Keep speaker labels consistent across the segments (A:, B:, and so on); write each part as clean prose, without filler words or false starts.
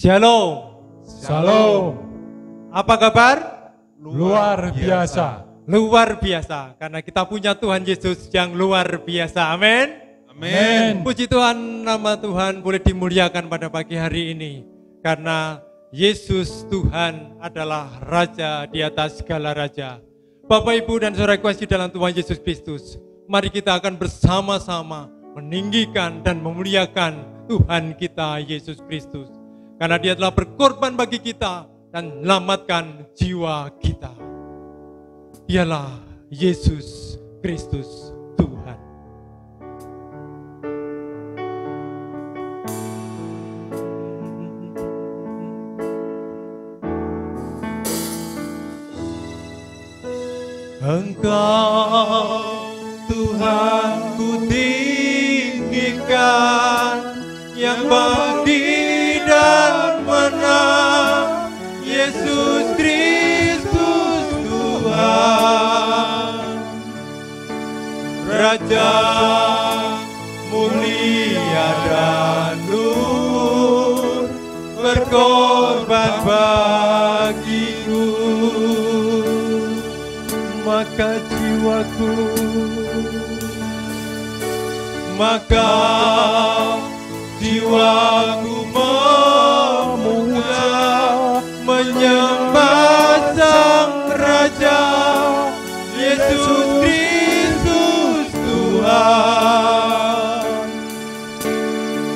A: Shalom.
B: Shalom.
A: Apa kabar?
B: Luar biasa.
A: Luar biasa, karena kita punya Tuhan Yesus yang luar biasa. Amin.
B: Amin.
A: Puji Tuhan, nama Tuhan boleh dimuliakan pada pagi hari ini. Karena Yesus Tuhan adalah Raja di atas segala Raja. Bapak, Ibu, dan saudara kasih dalam Tuhan Yesus Kristus, mari kita akan bersama-sama meninggikan dan memuliakan Tuhan kita Yesus Kristus. Karena Dia telah berkorban bagi kita dan menyelamatkan jiwa kita. Dialah Yesus Kristus Tuhan. Engkau Tuhan ku tinggikan, yang bangkit dan menang, Yesus Kristus Tuhan. Raja mulia dan nur, berkorban bagiku. Maka jiwaku memuja, menyembah Sang Raja, Yesus Kristus Tuhan.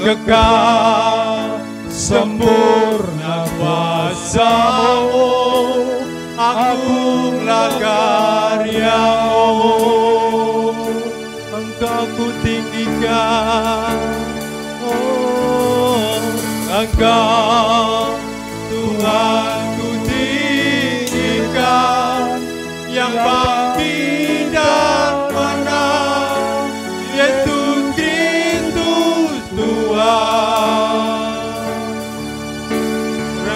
A: Kekal sempurna kuasa-Mu, agunglah karya-Mu. Engkau ku tinggikan, oh, Engkau Tuhan ku tinggikan, yang bangkit dan menang, Yesus Kristus Tuhan.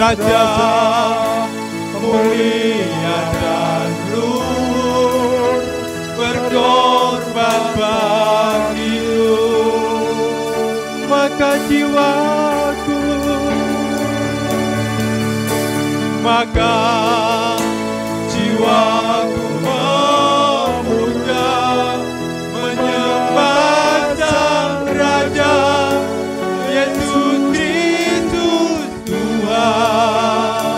A: Raja mulia dan luhur, berkorban bagiku. Maka jiwaku memuja, menyembah Sang Raja, Yesus Kristus Tuhan.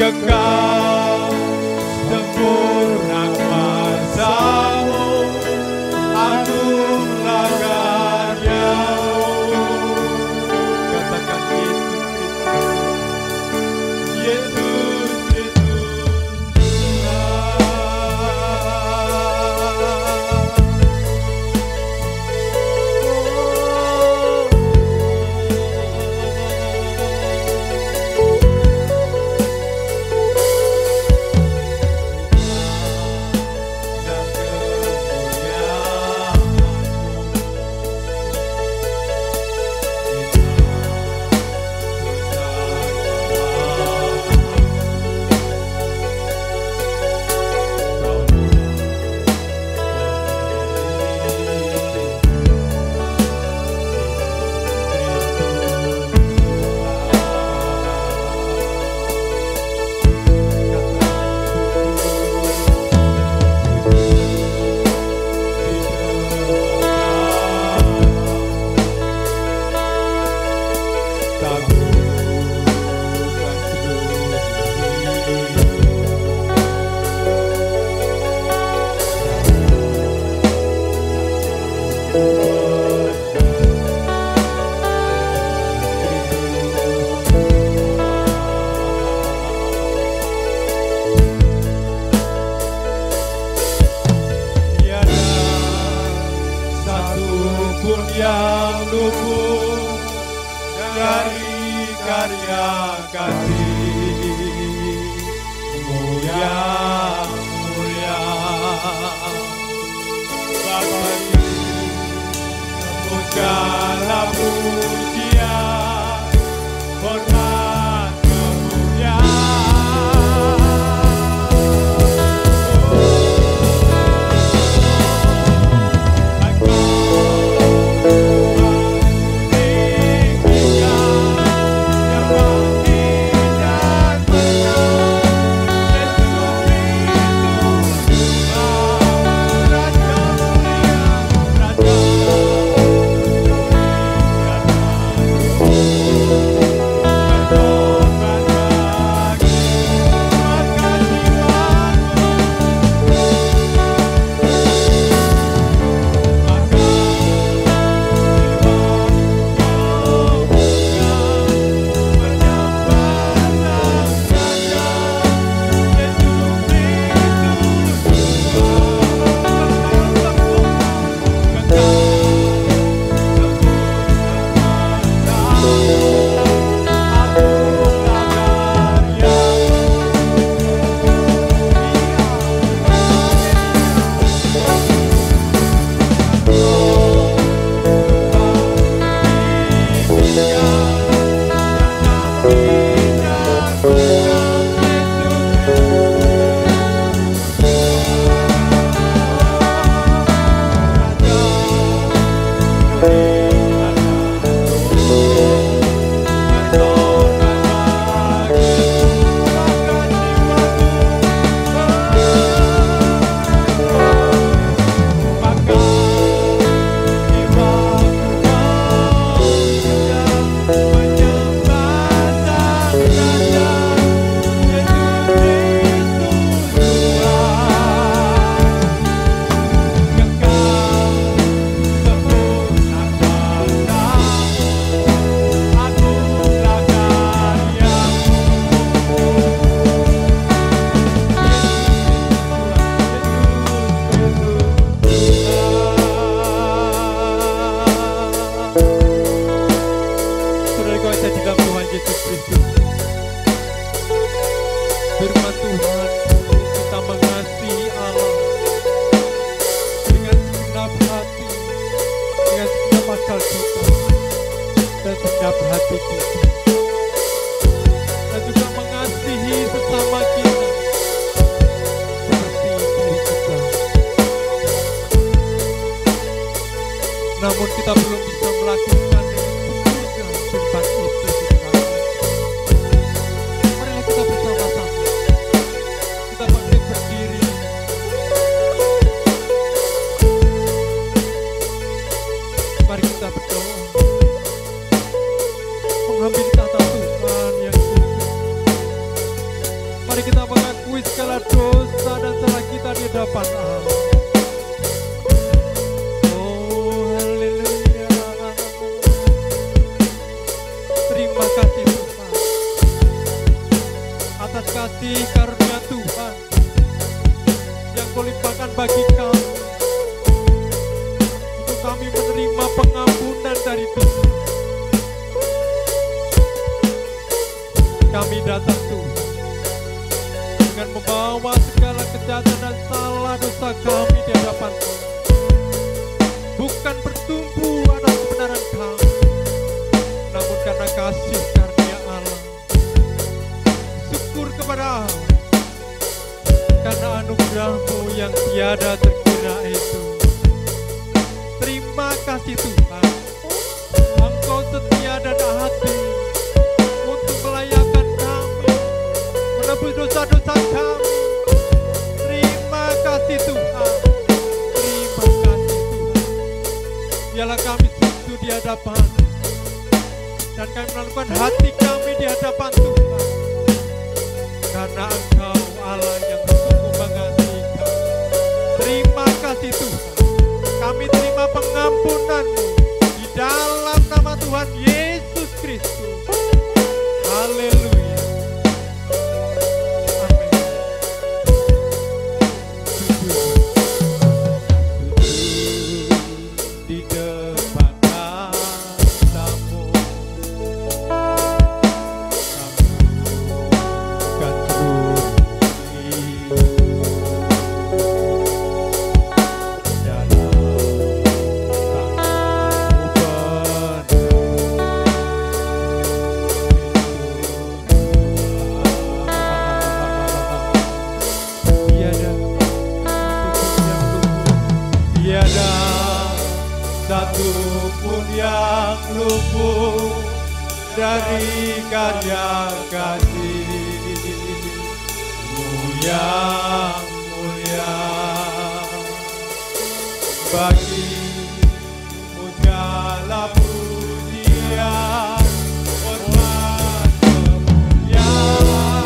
A: Kekal sempurna kuasa-Mu, agunglah karya-Mu. Katakan Yesus Kristus yang luput dari karya kasih-Mu yang mulia. Bagi segala pujian, hormat, kemuliaan. akal kita dan segenap hati kita, dan juga mengasihi sesama kita seperti diri kita. Namun kita belum bisa melakukan dengan sempurna firman itu di dalam hati. Marilah kita bersama-sama, kita bangkit berdiri. Mari kita berdoa, mengambil tata Tuhan yang kudus. Mari kita mengakui segala dosa dan salah kita di hadapan Allah. Oh, haleluya. Terima kasih Tuhan atas kasih karunia Tuhan yang Kau limpahkan bagi kami, untuk kami menerima pengampunan dari Tuhan. Kami datang Tuhan dengan membawa segala kejahatan dan salah dosa kami di hadapan Kau, bukan bertumpu atas kebenaran kami, namun karena kasih karunia Allah. Syukur kepada Allah karena anugerah-Mu yang tiada terkira itu. Terima kasih Tuhan, Engkau setia dan adil untuk melayakan kami, menebus dosa-dosa kami. Terima kasih Tuhan, terima kasih Tuhan. Biarlah kami sujud di hadapan, dan kami melakukan hati kami di hadapan Tuhan, karena Engkau Allah yang sungguh mengasihi kami. Terima kasih Tuhan, kami terima pengampunan-Mu di dalam nama Tuhan Yesus Kristus. Haleluya. Amin. Sujud di depan katamu, kan tiada satu pun yang luput dari karya kasih-Mu yang mulia. Bagi-Mu segala pujian, hormat, kemuliaan.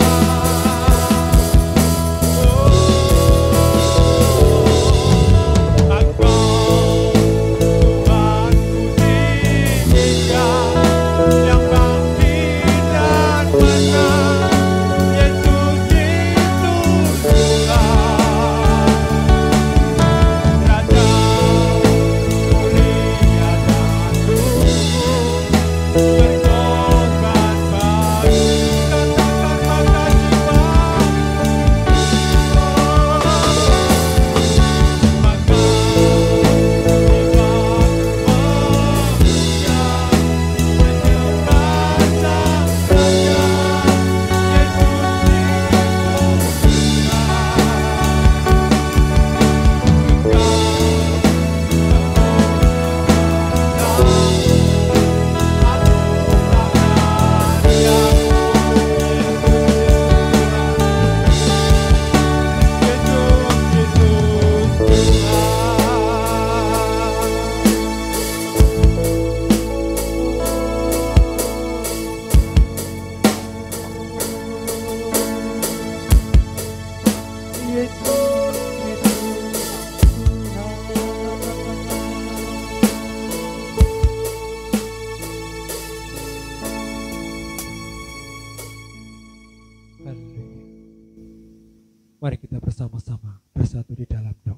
A: Mari kita bersama-sama bersatu di dalam doa.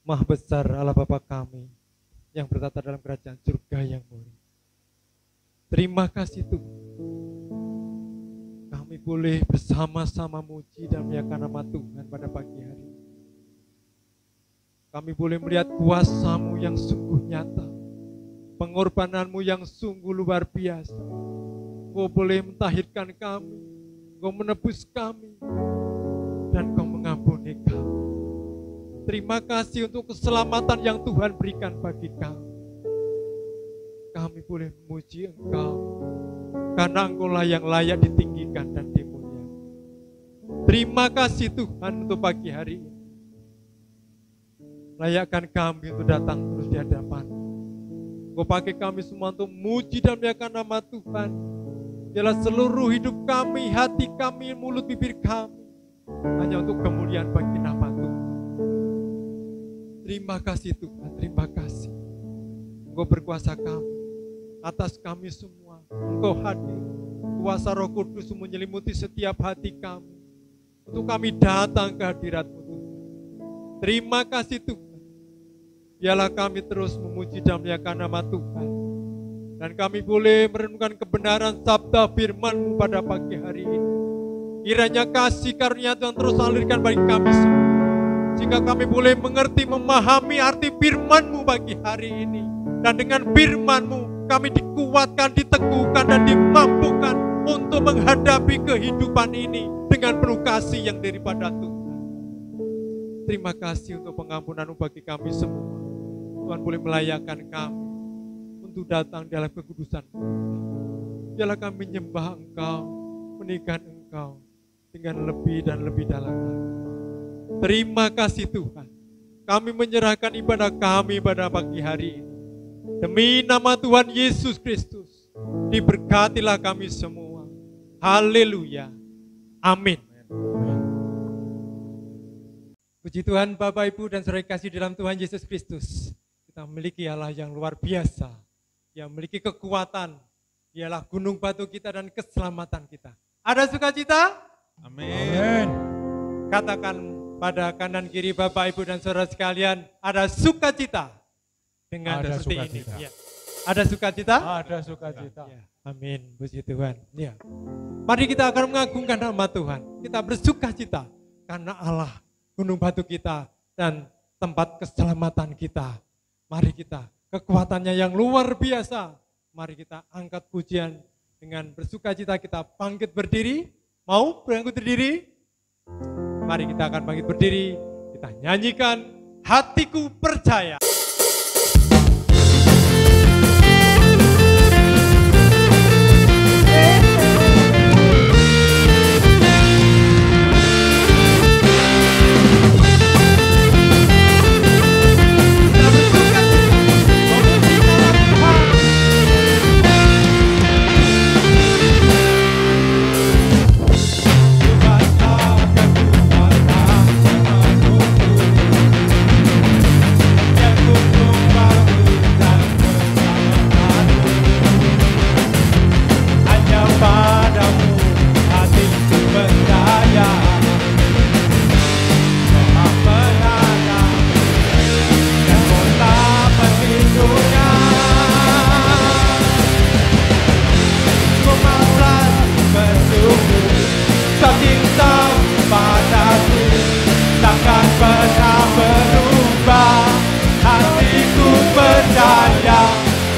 A: Maha besar Allah Bapa kami yang bertata dalam kerajaan surga yang mulia. Terima kasih Tuhan, kami boleh bersama-sama muji dan memuliakan nama Tuhan pada pagi hari ini. Kami boleh melihat kuasa-Mu yang sungguh nyata, pengorbanan-Mu yang sungguh luar biasa. Engkau boleh mentahirkan kami, Engkau menebus kami, dan Engkau mengampuni kami. Terima kasih untuk keselamatan yang Tuhan berikan bagi kami. Kami boleh memuji Engkau, karena Engkau-lah yang layak ditinggikan dan dimuliakan. Terima kasih Tuhan untuk pagi hari ini. Layakkan kami untuk datang terus di hadapan. Engkau pakai kami semua untuk memuji dan memuliakan nama Tuhan. Biarlah seluruh hidup kami, hati kami, mulut bibir kami hanya untuk kemuliaan bagi nama Tuhan. Terima kasih Tuhan, terima kasih. Engkau berkuasa kami, atas kami semua. Engkau hadir, kuasa Roh Kudus menyelimuti setiap hati kami, untuk kami datang ke hadirat-Mu Tuhan. Terima kasih Tuhan. Biarlah kami terus memuji dan memuliakan nama Tuhan. Dan kami boleh merenungkan kebenaran sabda firman-Mu pada pagi hari ini. Kiranya kasih karunia Tuhan terus alirkan bagi kami semua, sehingga kami boleh mengerti, memahami arti firman-Mu bagi hari ini. Dan dengan firman-Mu kami dikuatkan, diteguhkan, dan dimampukan untuk menghadapi kehidupan ini dengan penuh kasih yang daripada Tuhan. Terima kasih untuk pengampunan-Mu bagi kami semua. Tuhan boleh melayakkan kami untuk datang dalam kekudusan. Biarlah kami menyembah Engkau, meninggikan Engkau dengan lebih dan lebih dalam lagi. Terima kasih Tuhan. Kami menyerahkan ibadah kami pada pagi hari ini. Demi nama Tuhan Yesus Kristus, diberkatilah kami semua. Haleluya. Amin. Puji Tuhan Bapak Ibu dan saudara kasih dalam Tuhan Yesus Kristus. Kita memiliki Allah yang luar biasa, yang memiliki kekuatan. Dialah gunung batu kita dan keselamatan kita. Ada sukacita?
B: Amin.
A: Katakan pada kanan kiri Bapak Ibu dan saudara sekalian, ada sukacita. Dengan
B: Ada
A: seperti
B: sukacita.
A: ini. Ya. Ada sukacita?
B: Ada sukacita.
A: Ya. Amin. Puji Tuhan. Ya. Mari kita akan mengagungkan nama Tuhan. Kita bersukacita karena Allah gunung batu kita dan tempat keselamatan kita. Mari kita, kekuatannya yang luar biasa. Mari kita angkat pujian dengan bersukacita, kita bangkit berdiri. Mau bangkit berdiri? Mari kita akan bangkit berdiri. Kita nyanyikan Hatiku Percaya.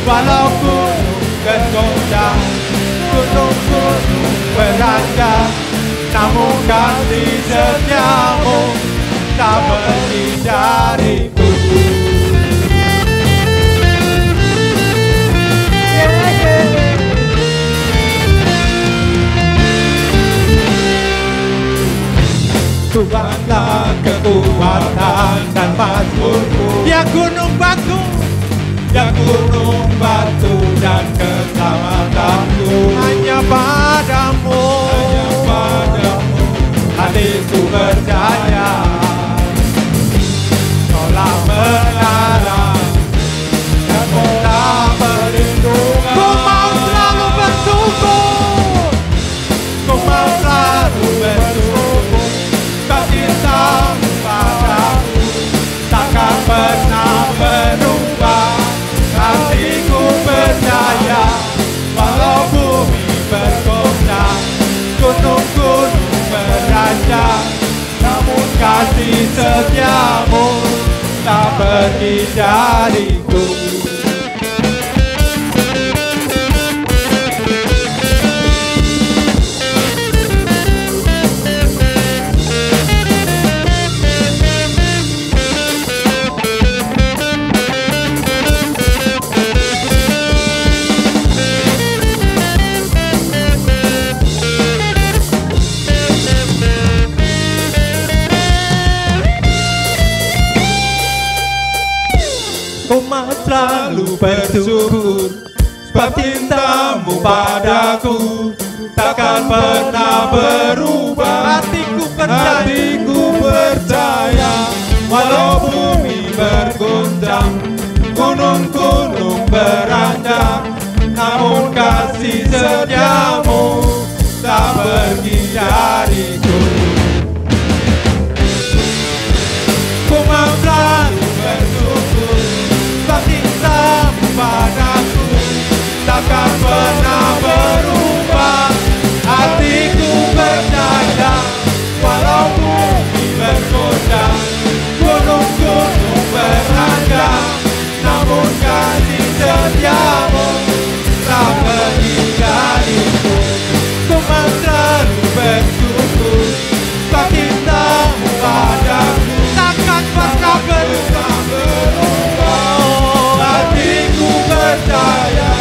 C: Walau gunung bergoncang, gunung-gunung beranjak, namun kasih setiamu tak pergi dariku. Tuhanlah kekuatan dan mazmurku,
A: Ya gunung batu,
C: ya gunung batu dan keselamatanku.
A: hanya padamu,
C: Hanya padamu hatiku percaya. Kaulah menara dan kaulah perlindungan.
A: ku mau selalu bersyukur.
C: Ku mau selalu bersyukur. Kasih sayang padaku takkan pernah berubah. Hatiku percaya, walau bumi bergoncang, gunung-gunung beranjak, namun kasih setiamu tak pergi dariku. Selalu bersyukur sebab cintamu padaku takkan pernah berubah. Hatiku percaya walau bumi bergoncang, gunung-gunung beranjak, namun kasih setiamu tak pergi dariku. Ku mau selalu bersyukur sebab cintamu padaku takkan pernah berubah. Hatiku percaya walau bumi bergoncang, gunung-gunung beranjak, namun kasih setiamu tak pergi dariku. Ku mau selalu bersyukur sebab cintamu padaku takkan pernah berubah. Hatiku percaya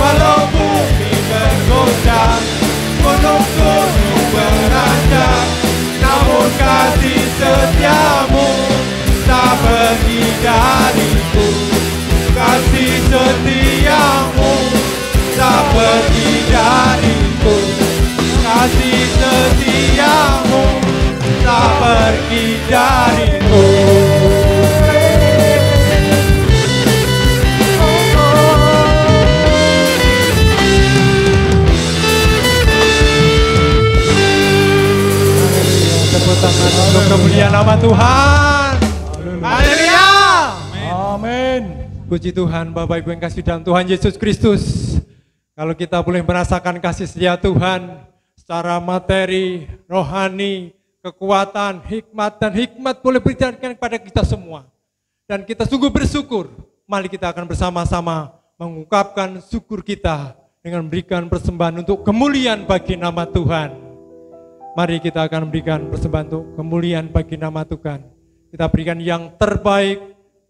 C: walau bumi bergoncang, gunung-gunung beranjak, namun kasih setiamu tak pergi dariku. Kasih setiamu tak pergi dariku. Kasih setiamu tak pergi dariku. Tangan untuk kemuliaan nama Tuhan. Haleluya.
B: Amin.
A: Puji Tuhan, Bapak Ibu yang kasih dalam Tuhan Yesus Kristus. Kalau kita boleh merasakan kasih setia Tuhan secara materi, rohani, kekuatan, hikmat dan hikmat boleh berikan kepada kita semua. Dan kita sungguh bersyukur. Mari kita akan bersama-sama mengungkapkan syukur kita dengan memberikan persembahan untuk kemuliaan bagi nama Tuhan. Mari kita akan memberikan persembahan untuk kemuliaan bagi nama Tuhan. Kita berikan yang terbaik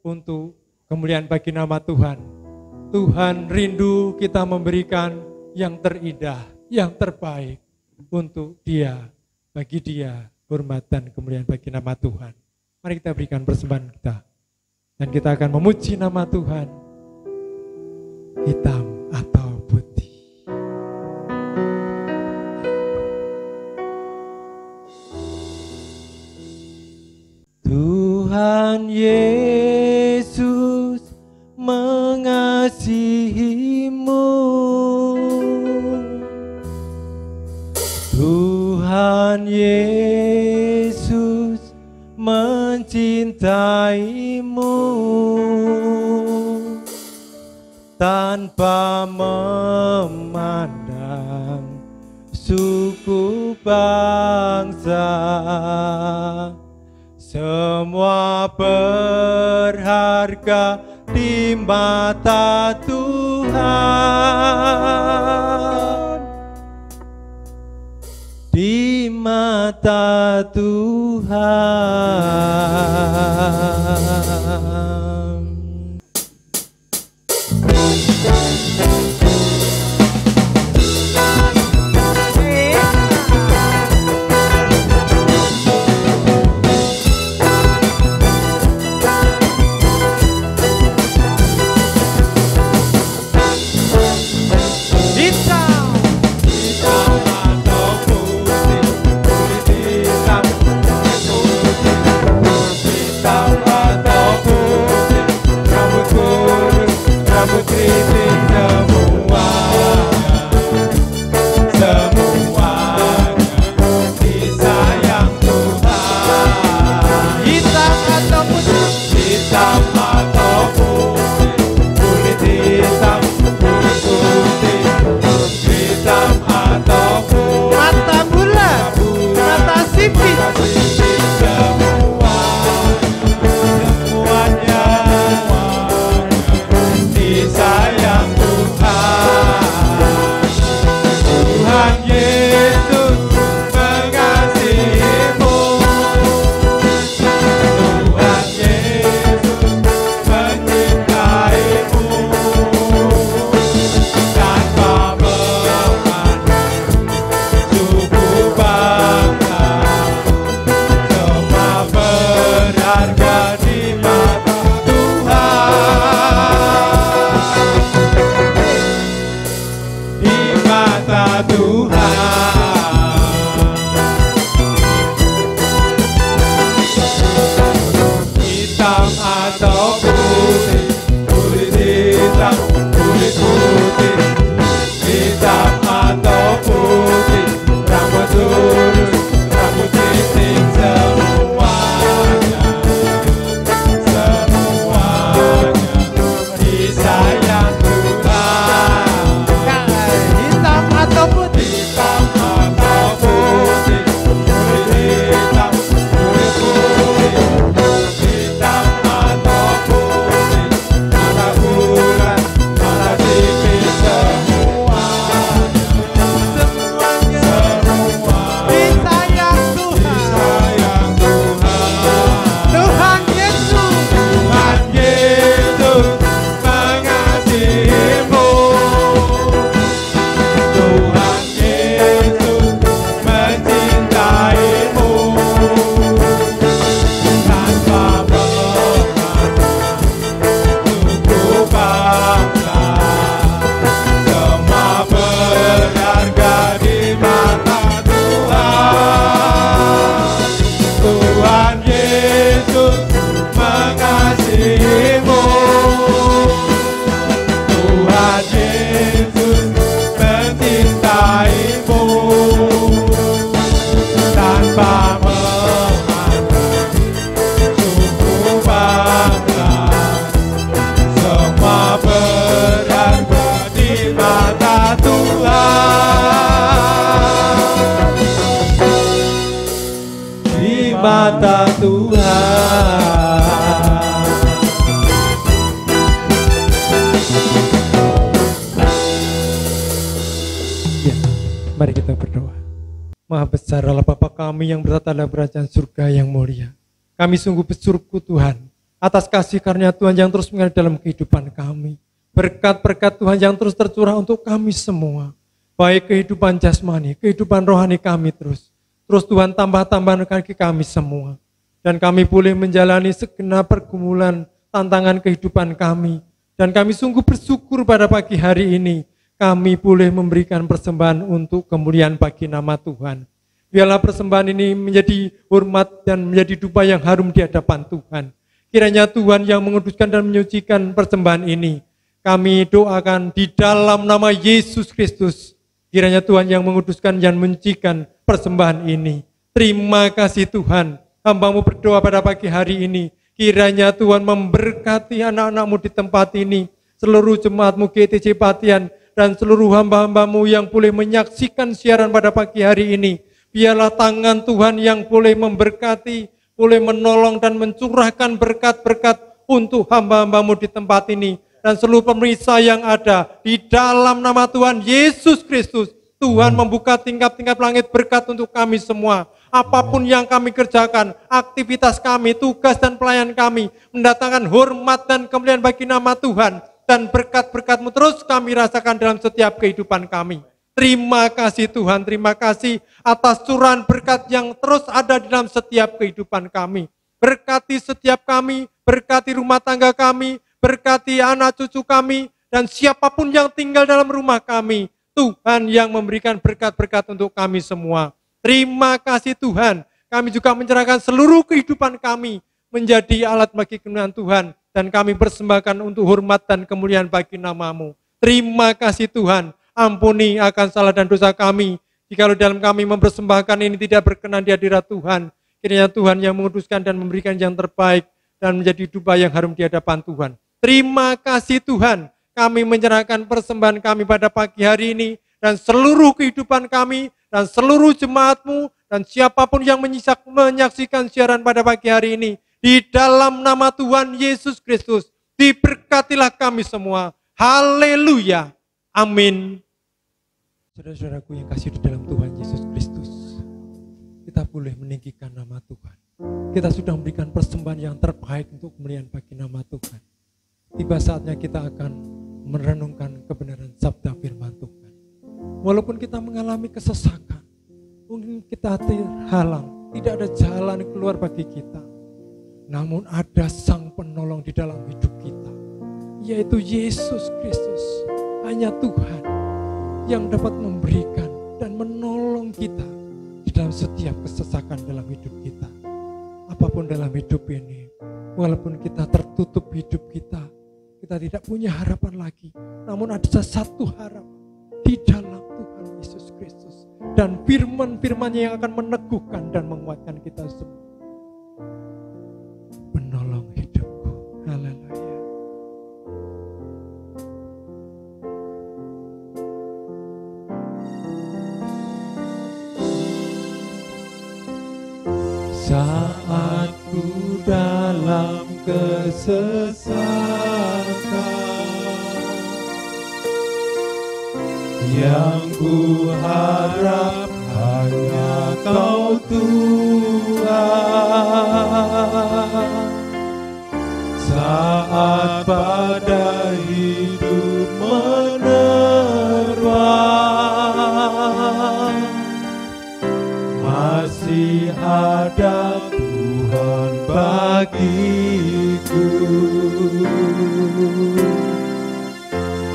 A: untuk kemuliaan bagi nama Tuhan. Tuhan rindu kita memberikan yang terindah, yang terbaik untuk Dia, bagi Dia hormat dan kemuliaan bagi nama Tuhan. Mari kita berikan persembahan kita. Dan kita akan memuji nama Tuhan. Hitam atau putih. Tuhan Yesus mengasihimu. Tuhan Yesus mencintaimu tanpa memandang suku bangsa. Semua berharga di mata Tuhan, di mata Tuhan. Hitam atau putih,
C: mata Tuhan.
A: Ya, mari kita berdoa. Maha besar Allah Bapa kami yang bertata dalam kerajaan surga yang mulia. Kami sungguh bersyukur Tuhan atas kasih karunia Tuhan yang terus mengalir dalam kehidupan kami. Berkat-berkat Tuhan yang terus tercurah untuk kami semua. Baik kehidupan jasmani, kehidupan rohani kami terus Tuhan tambah-tambah kaki kami semua. Dan kami boleh menjalani segenap pergumulan tantangan kehidupan kami. Dan kami sungguh bersyukur pada pagi hari ini kami boleh memberikan persembahan untuk kemuliaan bagi nama Tuhan. Biarlah persembahan ini menjadi hormat dan menjadi dupa yang harum di hadapan Tuhan. Kiranya Tuhan yang menguduskan dan menyucikan persembahan ini. Kami doakan di dalam nama Yesus Kristus. Kiranya Tuhan yang menguduskan dan menyucikan persembahan ini. Terima kasih Tuhan. Hamba-Mu berdoa pada pagi hari ini. Kiranya Tuhan memberkati anak-anak-Mu di tempat ini. Seluruh jemaat-Mu GTJ Patian. Dan seluruh hamba-hamba-Mu yang boleh menyaksikan siaran pada pagi hari ini. Biarlah tangan Tuhan yang boleh memberkati, boleh menolong dan mencurahkan berkat-berkat untuk hamba-hamba-Mu di tempat ini. Dan seluruh pemirsa yang ada di dalam nama Tuhan Yesus Kristus. Tuhan membuka tingkap-tingkap langit berkat untuk kami semua. Apapun yang kami kerjakan, aktivitas kami, tugas dan pelayan kami, mendatangkan hormat dan kemuliaan bagi nama Tuhan. Dan berkat-berkat-Mu terus kami rasakan dalam setiap kehidupan kami. Terima kasih Tuhan, terima kasih atas curahan berkat yang terus ada di dalam setiap kehidupan kami. Berkati setiap kami, berkati rumah tangga kami, berkati anak cucu kami, dan siapapun yang tinggal dalam rumah kami. Tuhan yang memberikan berkat-berkat untuk kami semua. Terima kasih Tuhan, kami juga menyerahkan seluruh kehidupan kami menjadi alat bagi kemuliaan Tuhan. Dan kami persembahkan untuk hormat dan kemuliaan bagi nama-Mu. Terima kasih Tuhan, ampuni akan salah dan dosa kami. Jikalau dalam kami mempersembahkan ini tidak berkenan di hadirat Tuhan, kiranya Tuhan yang menguduskan dan memberikan yang terbaik dan menjadi dupa yang harum di hadapan Tuhan. Terima kasih Tuhan, kami menyerahkan persembahan kami pada pagi hari ini dan seluruh kehidupan kami dan seluruh jemaat-Mu dan siapapun yang menyaksikan siaran pada pagi hari ini. Di dalam nama Tuhan Yesus Kristus, diberkatilah kami semua. Haleluya. Amin. Saudara-saudaraku yang kasih di dalam Tuhan Yesus Kristus, kita boleh meninggikan nama Tuhan. Kita sudah memberikan persembahan yang terbaik untuk kemuliaan bagi nama Tuhan. Tiba saatnya kita akan merenungkan kebenaran sabda firman Tuhan. Walaupun kita mengalami kesesakan, mungkin kita terhalang, tidak ada jalan keluar bagi kita. Namun ada sang penolong di dalam hidup kita, yaitu Yesus Kristus. Hanya Tuhan yang dapat memberikan dan menolong kita di dalam setiap kesesakan dalam hidup kita. Apapun dalam hidup ini, walaupun kita tertutup hidup kita tidak punya harapan lagi. Namun ada satu harapan di dalam Tuhan Yesus Kristus. Dan firman-firman-Nya yang akan meneguhkan dan menguatkan kita semua. Penolong hidupku. Haleluya.
C: Saat ku dalam kesesatan, yang ku harap hanya Kau Tuhan. Saat pada hidup menerpa, masih ada Tuhan bagiku.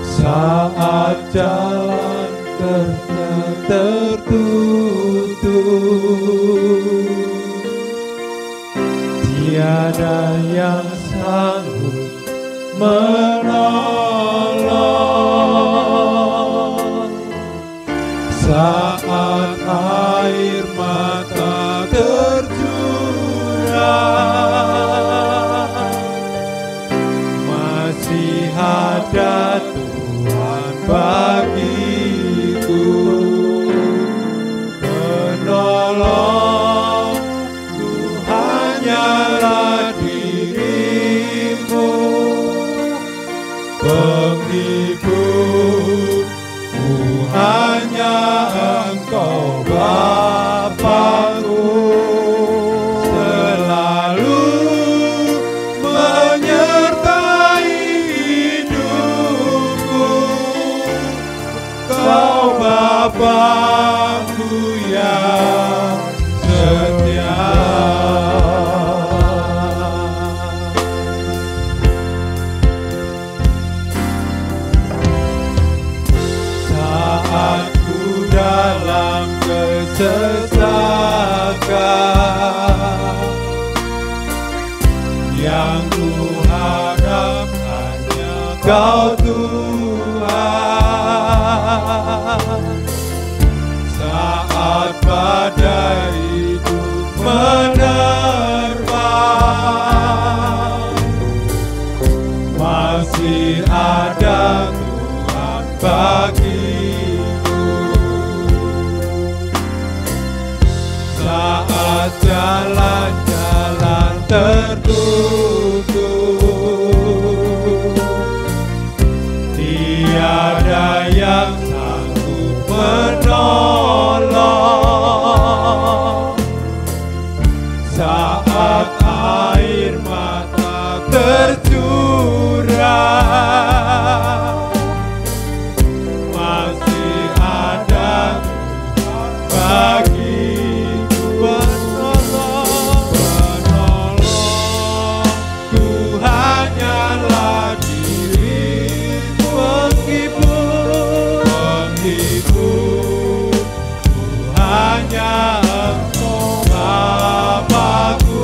C: Saat jalan tertutup, tiada yang sanggup menolong. Saat air mata tercurah, masih ada Tuhan bagiku. Menolong, Tuhan Kau Tuhan. Saat badai hidup menerpa, masih ada Tuhan bagiku. Saat jalan-jalan tertutup, tiada yang sanggup menolong. Saat air mata tercurah, masih ada Tuhan bagiku. Penolong, Tuhan hanyalah dirimu. Penghibur, penghibur, hanya Engkau Bapa-Ku.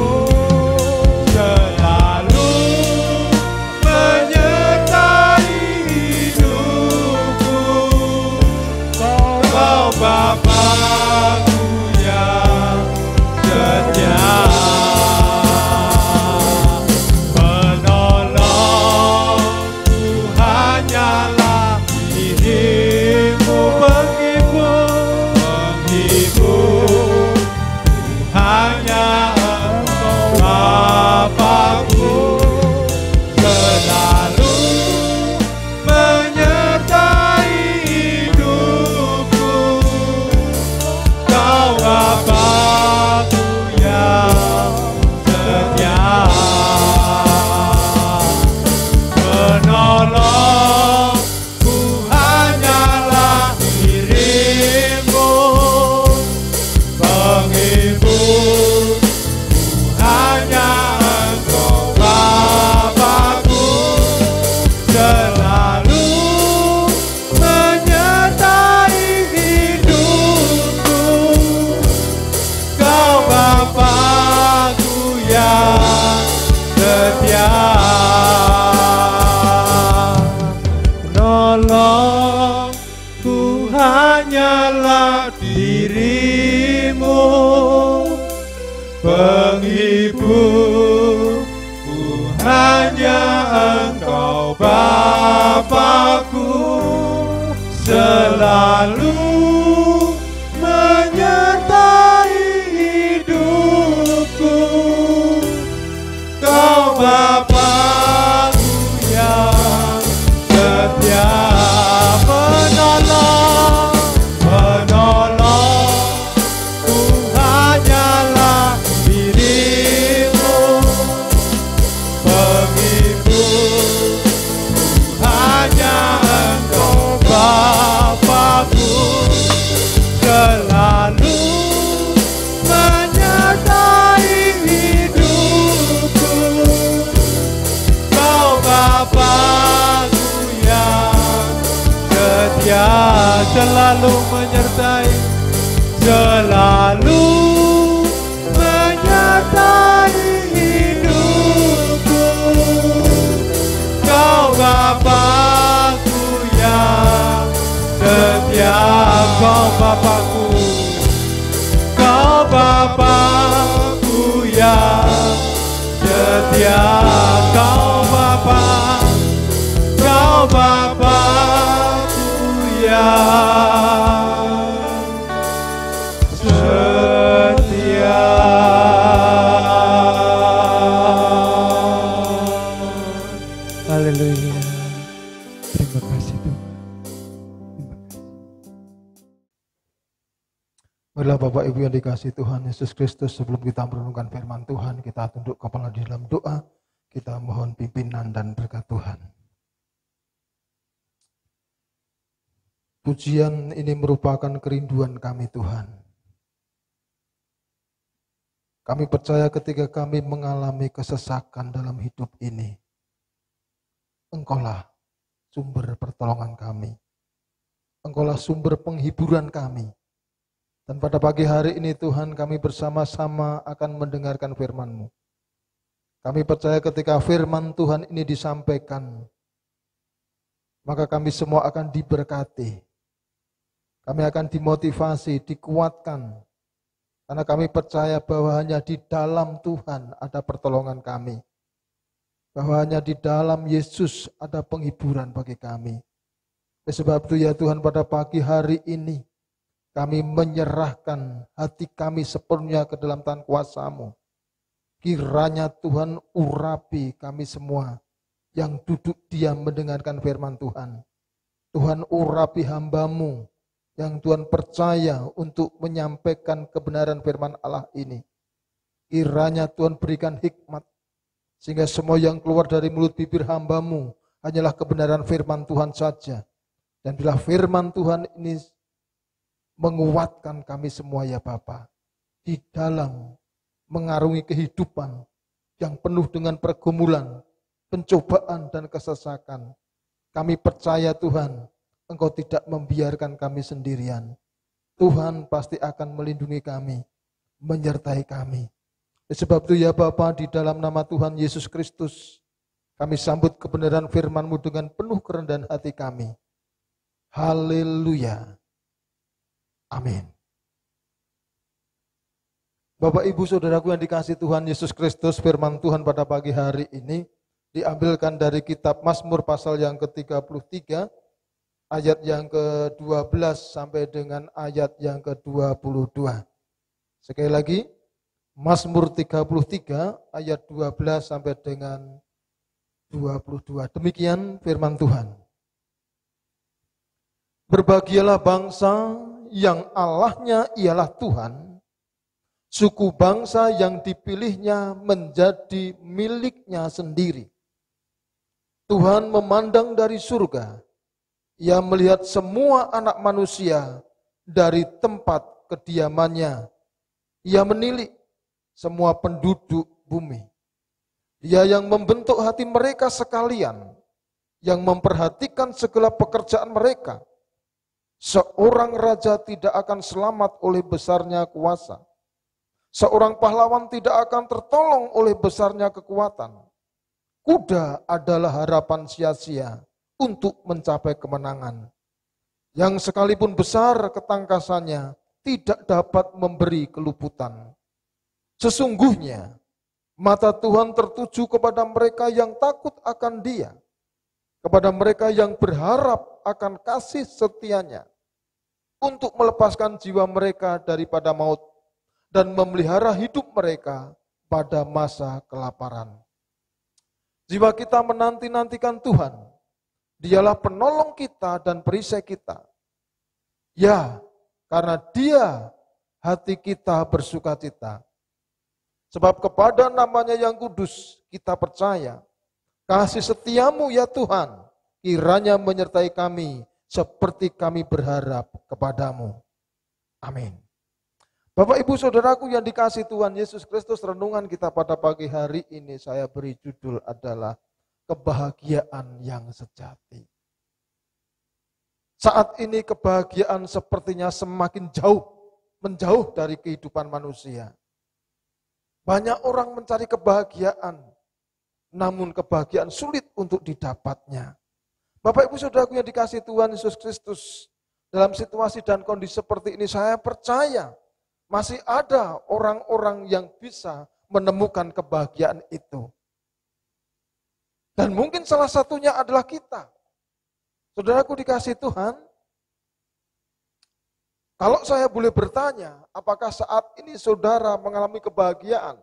C: Selalu menyertai hidupku. Kau Bapa-Ku yang setia. Penolongku hanyalah dirimu. Penghibur, penghibur, hanya Engkau Bapa-Ku. Selalu menyertai hidupku. Kau Bapa-Ku yang setia. Penolongku hanyalah dirimu. Penghibur, hanya Engkau Bapa-Ku. Selalu menyertai hidupku. Kau Bapa-Ku yang setia. Penolongku hanyalah dirimu. Penghiburku hanya Engkau Bapa-Ku. Selalu menyertai hidupku. Kau Bapa-Ku yang setia. Penolong, penolongku hanyalah dirimu. Penghibur, hanya Engkau Bapa-Ku. Selalu menyertai hidupku. Kau Bapa-Ku yang setia. Selalu menyertai, selalu menyertai hidupku. Kau Bapa-Ku yang setia. Kau Bapa-Ku, Kau Bapa-Ku yang setia. Kau Bapa, Kau Bapa-Ku yang setia.
A: Haleluya. Terima kasih Tuhan. Terima kasih.
B: Marilah Bapak Ibu yang dikasihi Tuhan Yesus Kristus, sebelum kita merenungkan firman Tuhan, kita tunduk kepala di dalam doa, kita mohon pimpinan dan berkat Tuhan. Pujian ini merupakan kerinduan kami Tuhan. Kami percaya ketika kami mengalami kesesakan dalam hidup ini, Engkaulah sumber pertolongan kami. Engkaulah sumber penghiburan kami. Dan pada pagi hari ini Tuhan, kami bersama-sama akan mendengarkan firman-Mu. Kami percaya ketika firman Tuhan ini disampaikan, maka kami semua akan diberkati. Kami akan dimotivasi, dikuatkan. Karena kami percaya bahwa hanya di dalam Tuhan ada pertolongan kami. Bahwa hanya di dalam Yesus ada penghiburan bagi kami. Sebab itu ya Tuhan, pada pagi hari ini kami menyerahkan hati kami sepenuhnya ke dalam tangan kuasa-Mu. Kiranya Tuhan urapi kami semua yang duduk diam mendengarkan firman Tuhan. Tuhan urapi hamba-Mu yang Tuhan percaya untuk menyampaikan kebenaran firman Allah ini. Kiranya Tuhan berikan hikmat, sehingga semua yang keluar dari mulut bibir hamba-Mu hanyalah kebenaran firman Tuhan saja. Dan bila firman Tuhan ini menguatkan kami semua ya Bapa, di dalam mengarungi kehidupan yang penuh dengan pergumulan, pencobaan dan kesesakan. Kami percaya Tuhan, Engkau tidak membiarkan kami sendirian. Tuhan pasti akan melindungi kami, menyertai kami. Sebab itu ya Bapa, di dalam nama Tuhan Yesus Kristus, kami sambut kebenaran firman-Mu dengan penuh kerendahan hati kami. Haleluya. Amin. Bapak, Ibu, Saudaraku yang dikasihi Tuhan Yesus Kristus, firman Tuhan pada pagi hari ini diambilkan dari kitab Mazmur pasal yang ke-33, ayat yang ke-12 sampai dengan ayat yang ke-22. Sekali lagi, Mazmur 33 ayat 12 sampai dengan 22. Demikian firman Tuhan. Berbahagialah bangsa yang Allahnya ialah Tuhan, suku bangsa yang dipilihnya menjadi miliknya sendiri. Tuhan memandang dari surga, Ia melihat semua anak manusia dari tempat kediamannya. Ia menilik semua penduduk bumi. Dia yang membentuk hati mereka sekalian, yang memperhatikan segala pekerjaan mereka. Seorang raja tidak akan selamat oleh besarnya kuasa. Seorang pahlawan tidak akan tertolong oleh besarnya kekuatan. Kuda adalah harapan sia-sia untuk mencapai kemenangan. Yang sekalipun besar ketangkasannya tidak dapat memberi keluputan. Sesungguhnya mata Tuhan tertuju kepada mereka yang takut akan Dia, kepada mereka yang berharap akan kasih setianya, untuk melepaskan jiwa mereka daripada maut dan memelihara hidup mereka pada masa kelaparan. Jiwa kita menanti-nantikan Tuhan. Dialah penolong kita dan perisai kita. Ya, karena Dia hati kita bersukacita. Sebab kepada namanya yang kudus kita percaya. Kasih setiamu ya Tuhan, kiranya menyertai kami seperti kami berharap kepadamu. Amin. Bapak, Ibu, Saudaraku yang dikasihi Tuhan Yesus Kristus, renungan kita pada pagi hari ini saya beri judul adalah kebahagiaan yang sejati. Saat ini kebahagiaan sepertinya semakin menjauh dari kehidupan manusia. Banyak orang mencari kebahagiaan, namun kebahagiaan sulit untuk didapatnya. Bapak, Ibu, Saudaraku yang dikasihi Tuhan Yesus Kristus, dalam situasi dan kondisi seperti ini saya percaya masih ada orang-orang yang bisa menemukan kebahagiaan itu. Dan mungkin salah satunya adalah kita. Saudaraku dikasihi Tuhan, kalau saya boleh bertanya, apakah saat ini saudara mengalami kebahagiaan?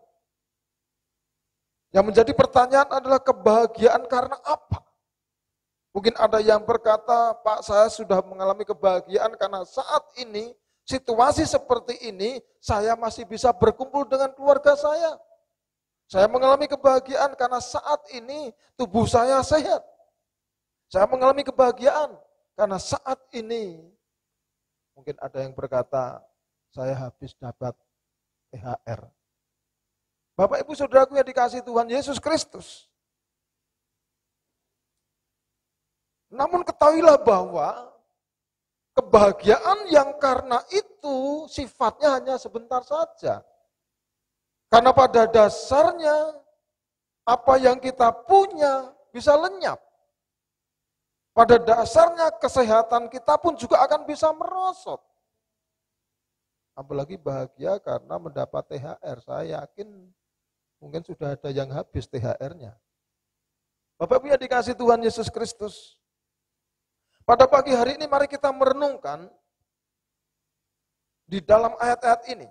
B: Yang menjadi pertanyaan adalah kebahagiaan karena apa? Mungkin ada yang berkata, Pak, saya sudah mengalami kebahagiaan karena saat ini, situasi seperti ini, saya masih bisa berkumpul dengan keluarga saya. Saya mengalami kebahagiaan karena saat ini tubuh saya sehat. Saya mengalami kebahagiaan karena saat ini, mungkin ada yang berkata, saya habis dapat THR. Bapak, Ibu, Saudaraku yang dikasihi Tuhan Yesus Kristus. Namun ketahuilah bahwa kebahagiaan yang karena itu sifatnya hanya sebentar saja. Karena pada dasarnya apa yang kita punya bisa lenyap. pada dasarnya kesehatan kita pun juga akan bisa merosot. Apalagi bahagia karena mendapat THR. Saya yakin mungkin sudah ada yang habis THR-nya. Bapak Ibu yang dikasih Tuhan Yesus Kristus. Pada pagi hari ini mari kita merenungkan di dalam ayat-ayat ini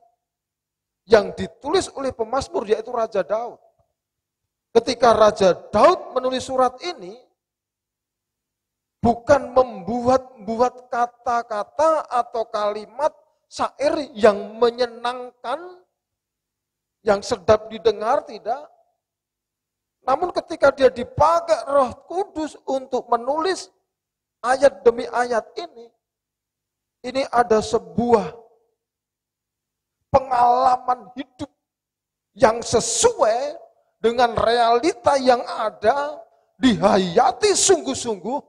B: yang ditulis oleh pemazmur yaitu Raja Daud. Ketika Raja Daud menulis surat ini, bukan membuat kata-kata atau kalimat syair yang menyenangkan, yang sedap didengar, tidak. Namun ketika dia dipakai Roh Kudus untuk menulis ayat demi ayat ini ada sebuah pengalaman hidup yang sesuai dengan realita yang ada, dihayati sungguh-sungguh,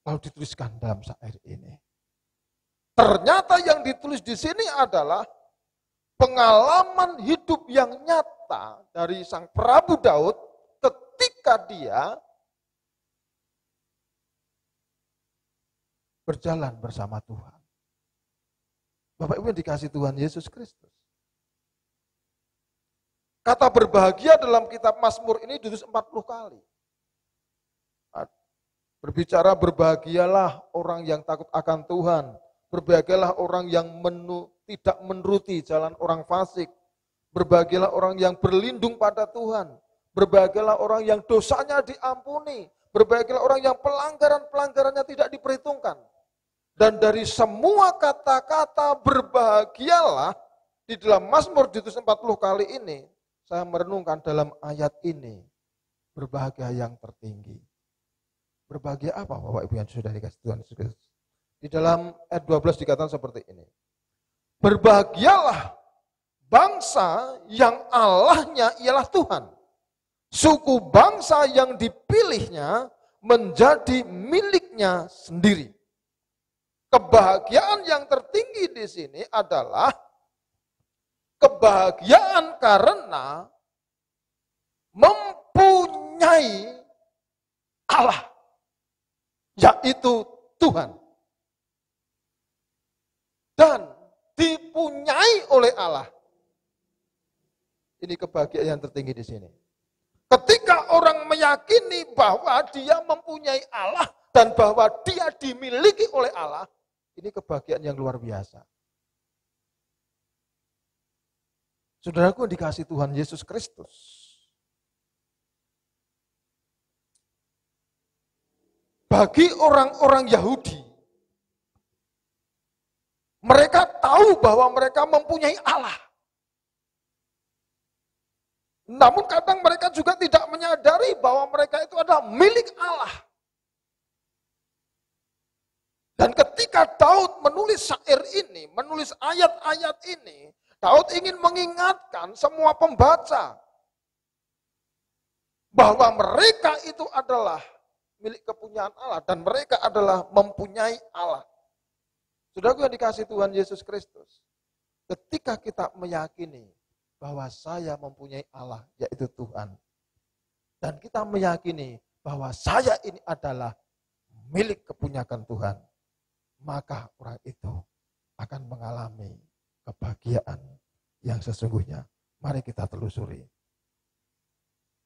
B: lalu dituliskan dalam syair ini. Ternyata yang ditulis di sini adalah pengalaman hidup yang nyata dari Sang Prabu Daud ketika dia berjalan bersama Tuhan. Bapak Ibu yang dikasih Tuhan Yesus Kristus. Kata berbahagia dalam kitab Mazmur ini ditulis 40 kali. Berbicara berbahagialah orang yang takut akan Tuhan. Berbahagialah orang yang tidak menuruti jalan orang fasik. Berbahagialah orang yang berlindung pada Tuhan. Berbahagialah orang yang dosanya diampuni. Berbahagialah orang yang pelanggaran-pelanggarannya tidak diperhitungkan. Dan dari semua kata-kata berbahagialah di dalam Mazmur ditulis 40 kali ini, saya merenungkan dalam ayat ini, berbahagia yang tertinggi. Berbahagia apa Bapak Ibu yang sudah dikasih Tuhan Yesus Kristus? Di dalam ayat 12 dikatakan seperti ini. Berbahagialah bangsa yang Allahnya ialah Tuhan. Suku bangsa yang dipilihnya menjadi miliknya sendiri. Kebahagiaan yang tertinggi di sini adalah kebahagiaan karena mempunyai Allah, yaitu Tuhan. Dan dipunyai oleh Allah. Ini kebahagiaan yang tertinggi di sini. Ketika orang meyakini bahwa dia mempunyai Allah dan bahwa dia dimiliki oleh Allah, ini kebahagiaan yang luar biasa. Saudaraku dikasih Tuhan Yesus Kristus. Bagi orang-orang Yahudi, mereka tahu bahwa mereka mempunyai Allah. Namun kadang mereka juga tidak menyadari bahwa mereka itu adalah milik Allah. Dan ketika Daud menulis syair ini, menulis ayat-ayat ini, Daud ingin mengingatkan semua pembaca bahwa mereka itu adalah milik kepunyaan Allah dan mereka adalah mempunyai Allah. Saudaraku yang dikasih Tuhan Yesus Kristus, ketika kita meyakini bahwa saya mempunyai Allah, yaitu Tuhan, dan kita meyakini bahwa saya ini adalah milik kepunyaan Tuhan, maka orang itu akan mengalami kebahagiaan yang sesungguhnya. Mari kita telusuri.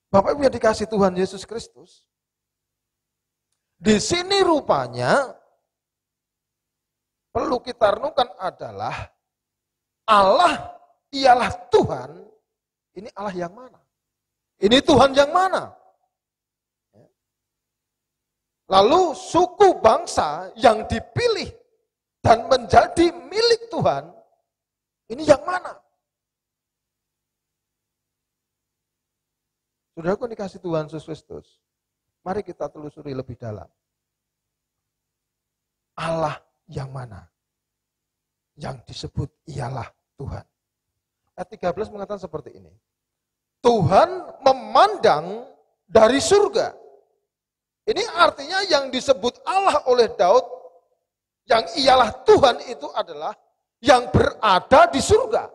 B: Bapak Ibu yang dikasih Tuhan Yesus Kristus, di sini rupanya perlu kita renungkan adalah Allah ialah Tuhan. Ini Allah yang mana? Ini Tuhan yang mana? Lalu suku bangsa yang dipilih dan menjadi milik Tuhan, ini yang mana? Saudaraku dikasih Tuhan Yesus Kristus, mari kita telusuri lebih dalam. Allah yang mana? Yang disebut ialah Tuhan. Ayat 13 mengatakan seperti ini. Tuhan memandang dari surga. Ini artinya yang disebut Allah oleh Daud, yang ialah Tuhan itu adalah yang berada di surga.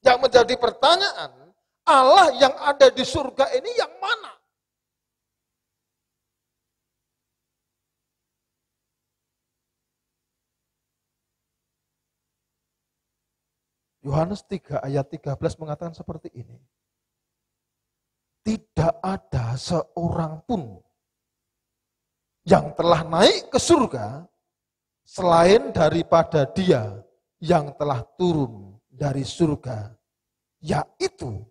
B: Yang menjadi pertanyaan, Allah yang ada di surga ini yang mana? Yohanes 3 ayat 13 mengatakan seperti ini. Tidak ada seorang pun yang telah naik ke surga selain daripada Dia yang telah turun dari surga, yaitu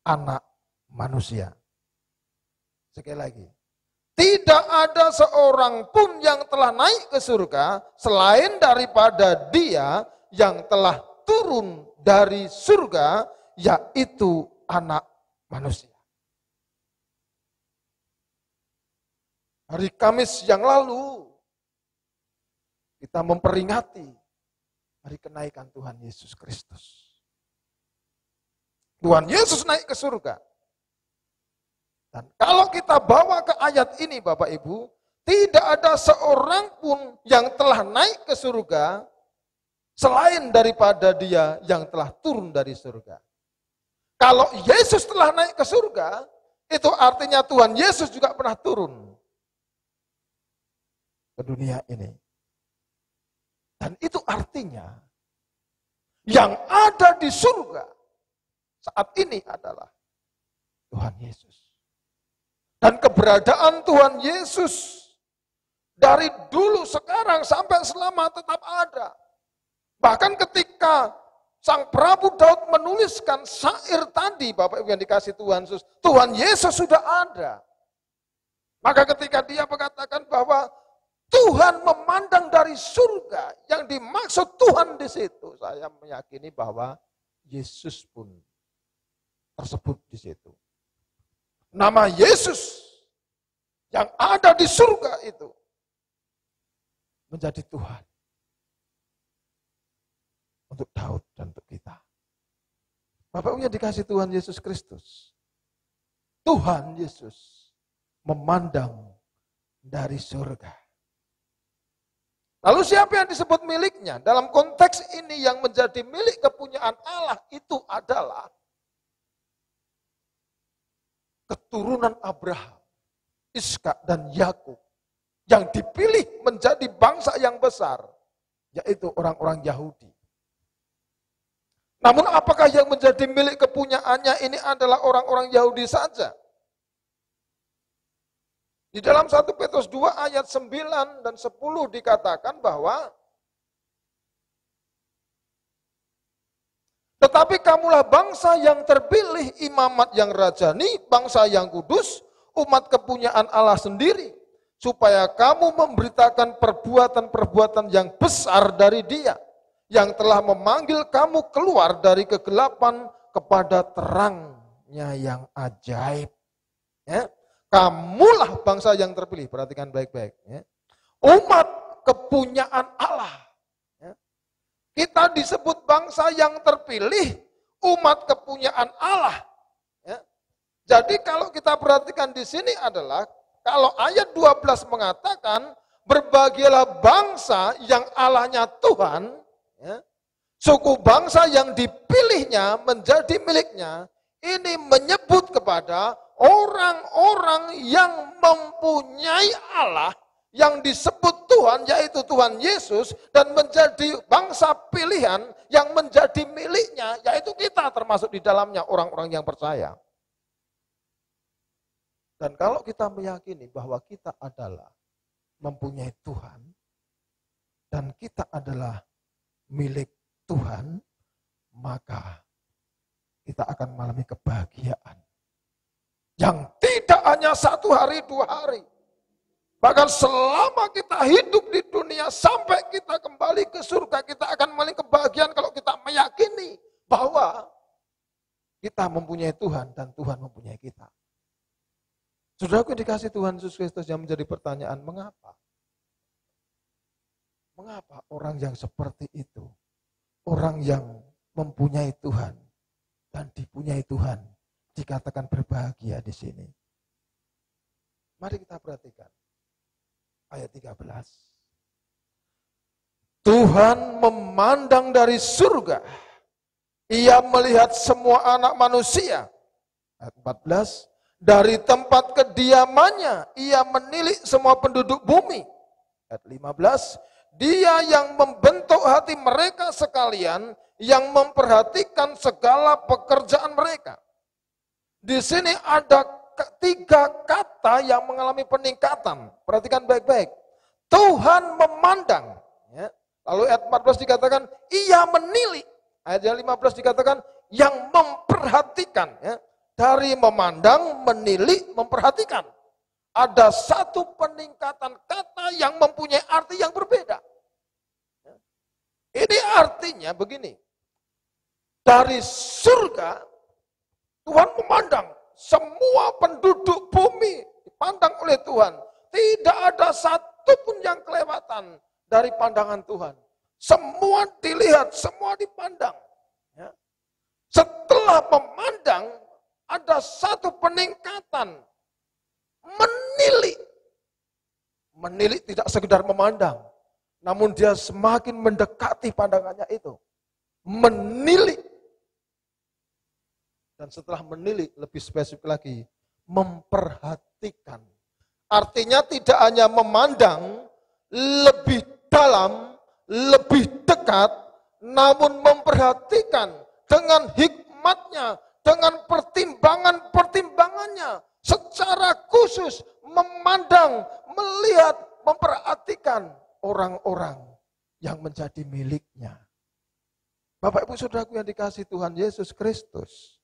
B: Anak Manusia. Sekali lagi. Tidak ada seorang pun yang telah naik ke surga selain daripada Dia yang telah turun dari surga, yaitu Anak Manusia. Hari Kamis yang lalu, kita memperingati hari kenaikan Tuhan Yesus Kristus. Tuhan Yesus naik ke surga. Dan kalau kita bawa ke ayat ini Bapak Ibu, tidak ada seorang pun yang telah naik ke surga selain daripada Dia yang telah turun dari surga. Kalau Yesus telah naik ke surga, itu artinya Tuhan Yesus juga pernah turun ke dunia ini. Dan itu artinya yang ada di surga saat ini adalah Tuhan Yesus. Dan keberadaan Tuhan Yesus dari dulu, sekarang, sampai selama tetap ada. Bahkan ketika Sang Prabu Daud menuliskan syair tadi, Bapak Ibu yang dikasih Tuhan Yesus sudah ada. Maka ketika dia mengatakan bahwa Tuhan memandang dari surga, yang dimaksud Tuhan di situ, saya meyakini bahwa Yesus pun tersebut di situ. Nama Yesus yang ada di surga itu menjadi Tuhan untuk Daud dan untuk kita. Bapak Ibu yang dikasih Tuhan Yesus Kristus, Tuhan Yesus memandang dari surga. Lalu siapa yang disebut miliknya? Dalam konteks ini yang menjadi milik kepunyaan Allah itu adalah keturunan Abraham, Ishak dan Yakub yang dipilih menjadi bangsa yang besar, yaitu orang-orang Yahudi. Namun apakah yang menjadi milik kepunyaannya ini adalah orang-orang Yahudi saja? Di dalam 1 Petrus 2 ayat 9 dan 10 dikatakan bahwa tetapi kamulah bangsa yang terpilih, imamat yang rajani, bangsa yang kudus, umat kepunyaan Allah sendiri, supaya kamu memberitakan perbuatan-perbuatan yang besar dari Dia, yang telah memanggil kamu keluar dari kegelapan kepada terangnya yang ajaib. Ya. Kamulah bangsa yang terpilih, perhatikan baik-baik. Ya. Umat kepunyaan Allah. Ya. Kita disebut bangsa yang terpilih, umat kepunyaan Allah. Ya. Jadi kalau kita perhatikan di sini adalah, kalau ayat 12 mengatakan, berbahagialah bangsa yang Allahnya Tuhan, ya. Suku bangsa yang dipilihnya menjadi miliknya, ini menyebut kepada orang-orang yang mempunyai Allah yang disebut Tuhan, yaitu Tuhan Yesus, dan menjadi bangsa pilihan yang menjadi miliknya, yaitu kita termasuk di dalamnya orang-orang yang percaya. Dan kalau kita meyakini bahwa kita adalah mempunyai Tuhan, dan kita adalah milik Tuhan, maka kita akan mengalami kebahagiaan yang tidak hanya 1 hari, 2 hari. Bahkan selama kita hidup di dunia sampai kita kembali ke surga, kita akan mengalami kebahagiaan kalau kita meyakini bahwa kita mempunyai Tuhan dan Tuhan mempunyai kita. Saudaraku yang dikasih Tuhan Yesus Kristus, yang menjadi pertanyaan, mengapa? Mengapa orang yang seperti itu, orang yang mempunyai Tuhan dan dipunyai Tuhan, dikatakan berbahagia di sini? Mari kita perhatikan ayat 13. Tuhan memandang dari surga, Ia melihat semua anak manusia. Ayat 14, dari tempat kediamannya Ia menilik semua penduduk bumi. Ayat 15, Dia yang membentuk hati mereka sekalian, yang memperhatikan segala pekerjaan mereka. Di sini ada 3 kata yang mengalami peningkatan. Perhatikan baik-baik. Tuhan memandang. Ya. Lalu ayat 14 dikatakan, ia menilik. Ayat 15 dikatakan, yang memperhatikan. Ya. Dari memandang, menilik, memperhatikan. Ada satu peningkatan kata yang mempunyai arti yang berbeda. Ya. Ini artinya begini. Dari surga, Tuhan memandang semua penduduk bumi dipandang oleh Tuhan. Tidak ada satupun yang kelewatan dari pandangan Tuhan. Semua dilihat, semua dipandang. Ya. Setelah memandang, ada satu peningkatan. Menilik. Menilik tidak sekedar memandang. Namun dia semakin mendekati pandangannya itu. Menilik. Dan setelah menilik, lebih spesifik lagi, memperhatikan. Artinya tidak hanya memandang lebih dalam, lebih dekat, namun memperhatikan dengan hikmatnya, dengan pertimbangannya, secara khusus memandang, melihat, memperhatikan orang-orang yang menjadi miliknya. Bapak Ibu Saudaraku yang dikasihi Tuhan Yesus Kristus.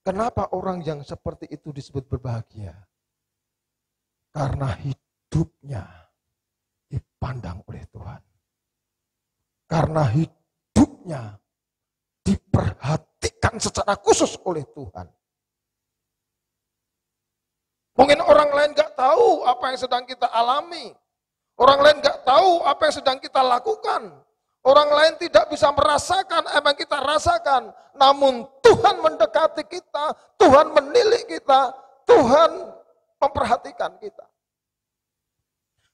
B: Kenapa orang yang seperti itu disebut berbahagia? Karena hidupnya dipandang oleh Tuhan. Karena hidupnya diperhatikan secara khusus oleh Tuhan. Mungkin orang lain gak tahu apa yang sedang kita alami. Orang lain gak tahu apa yang sedang kita lakukan. Orang lain tidak bisa merasakan apa yang kita rasakan. Namun Tuhan mendekati kita, Tuhan menilik kita, Tuhan memperhatikan kita.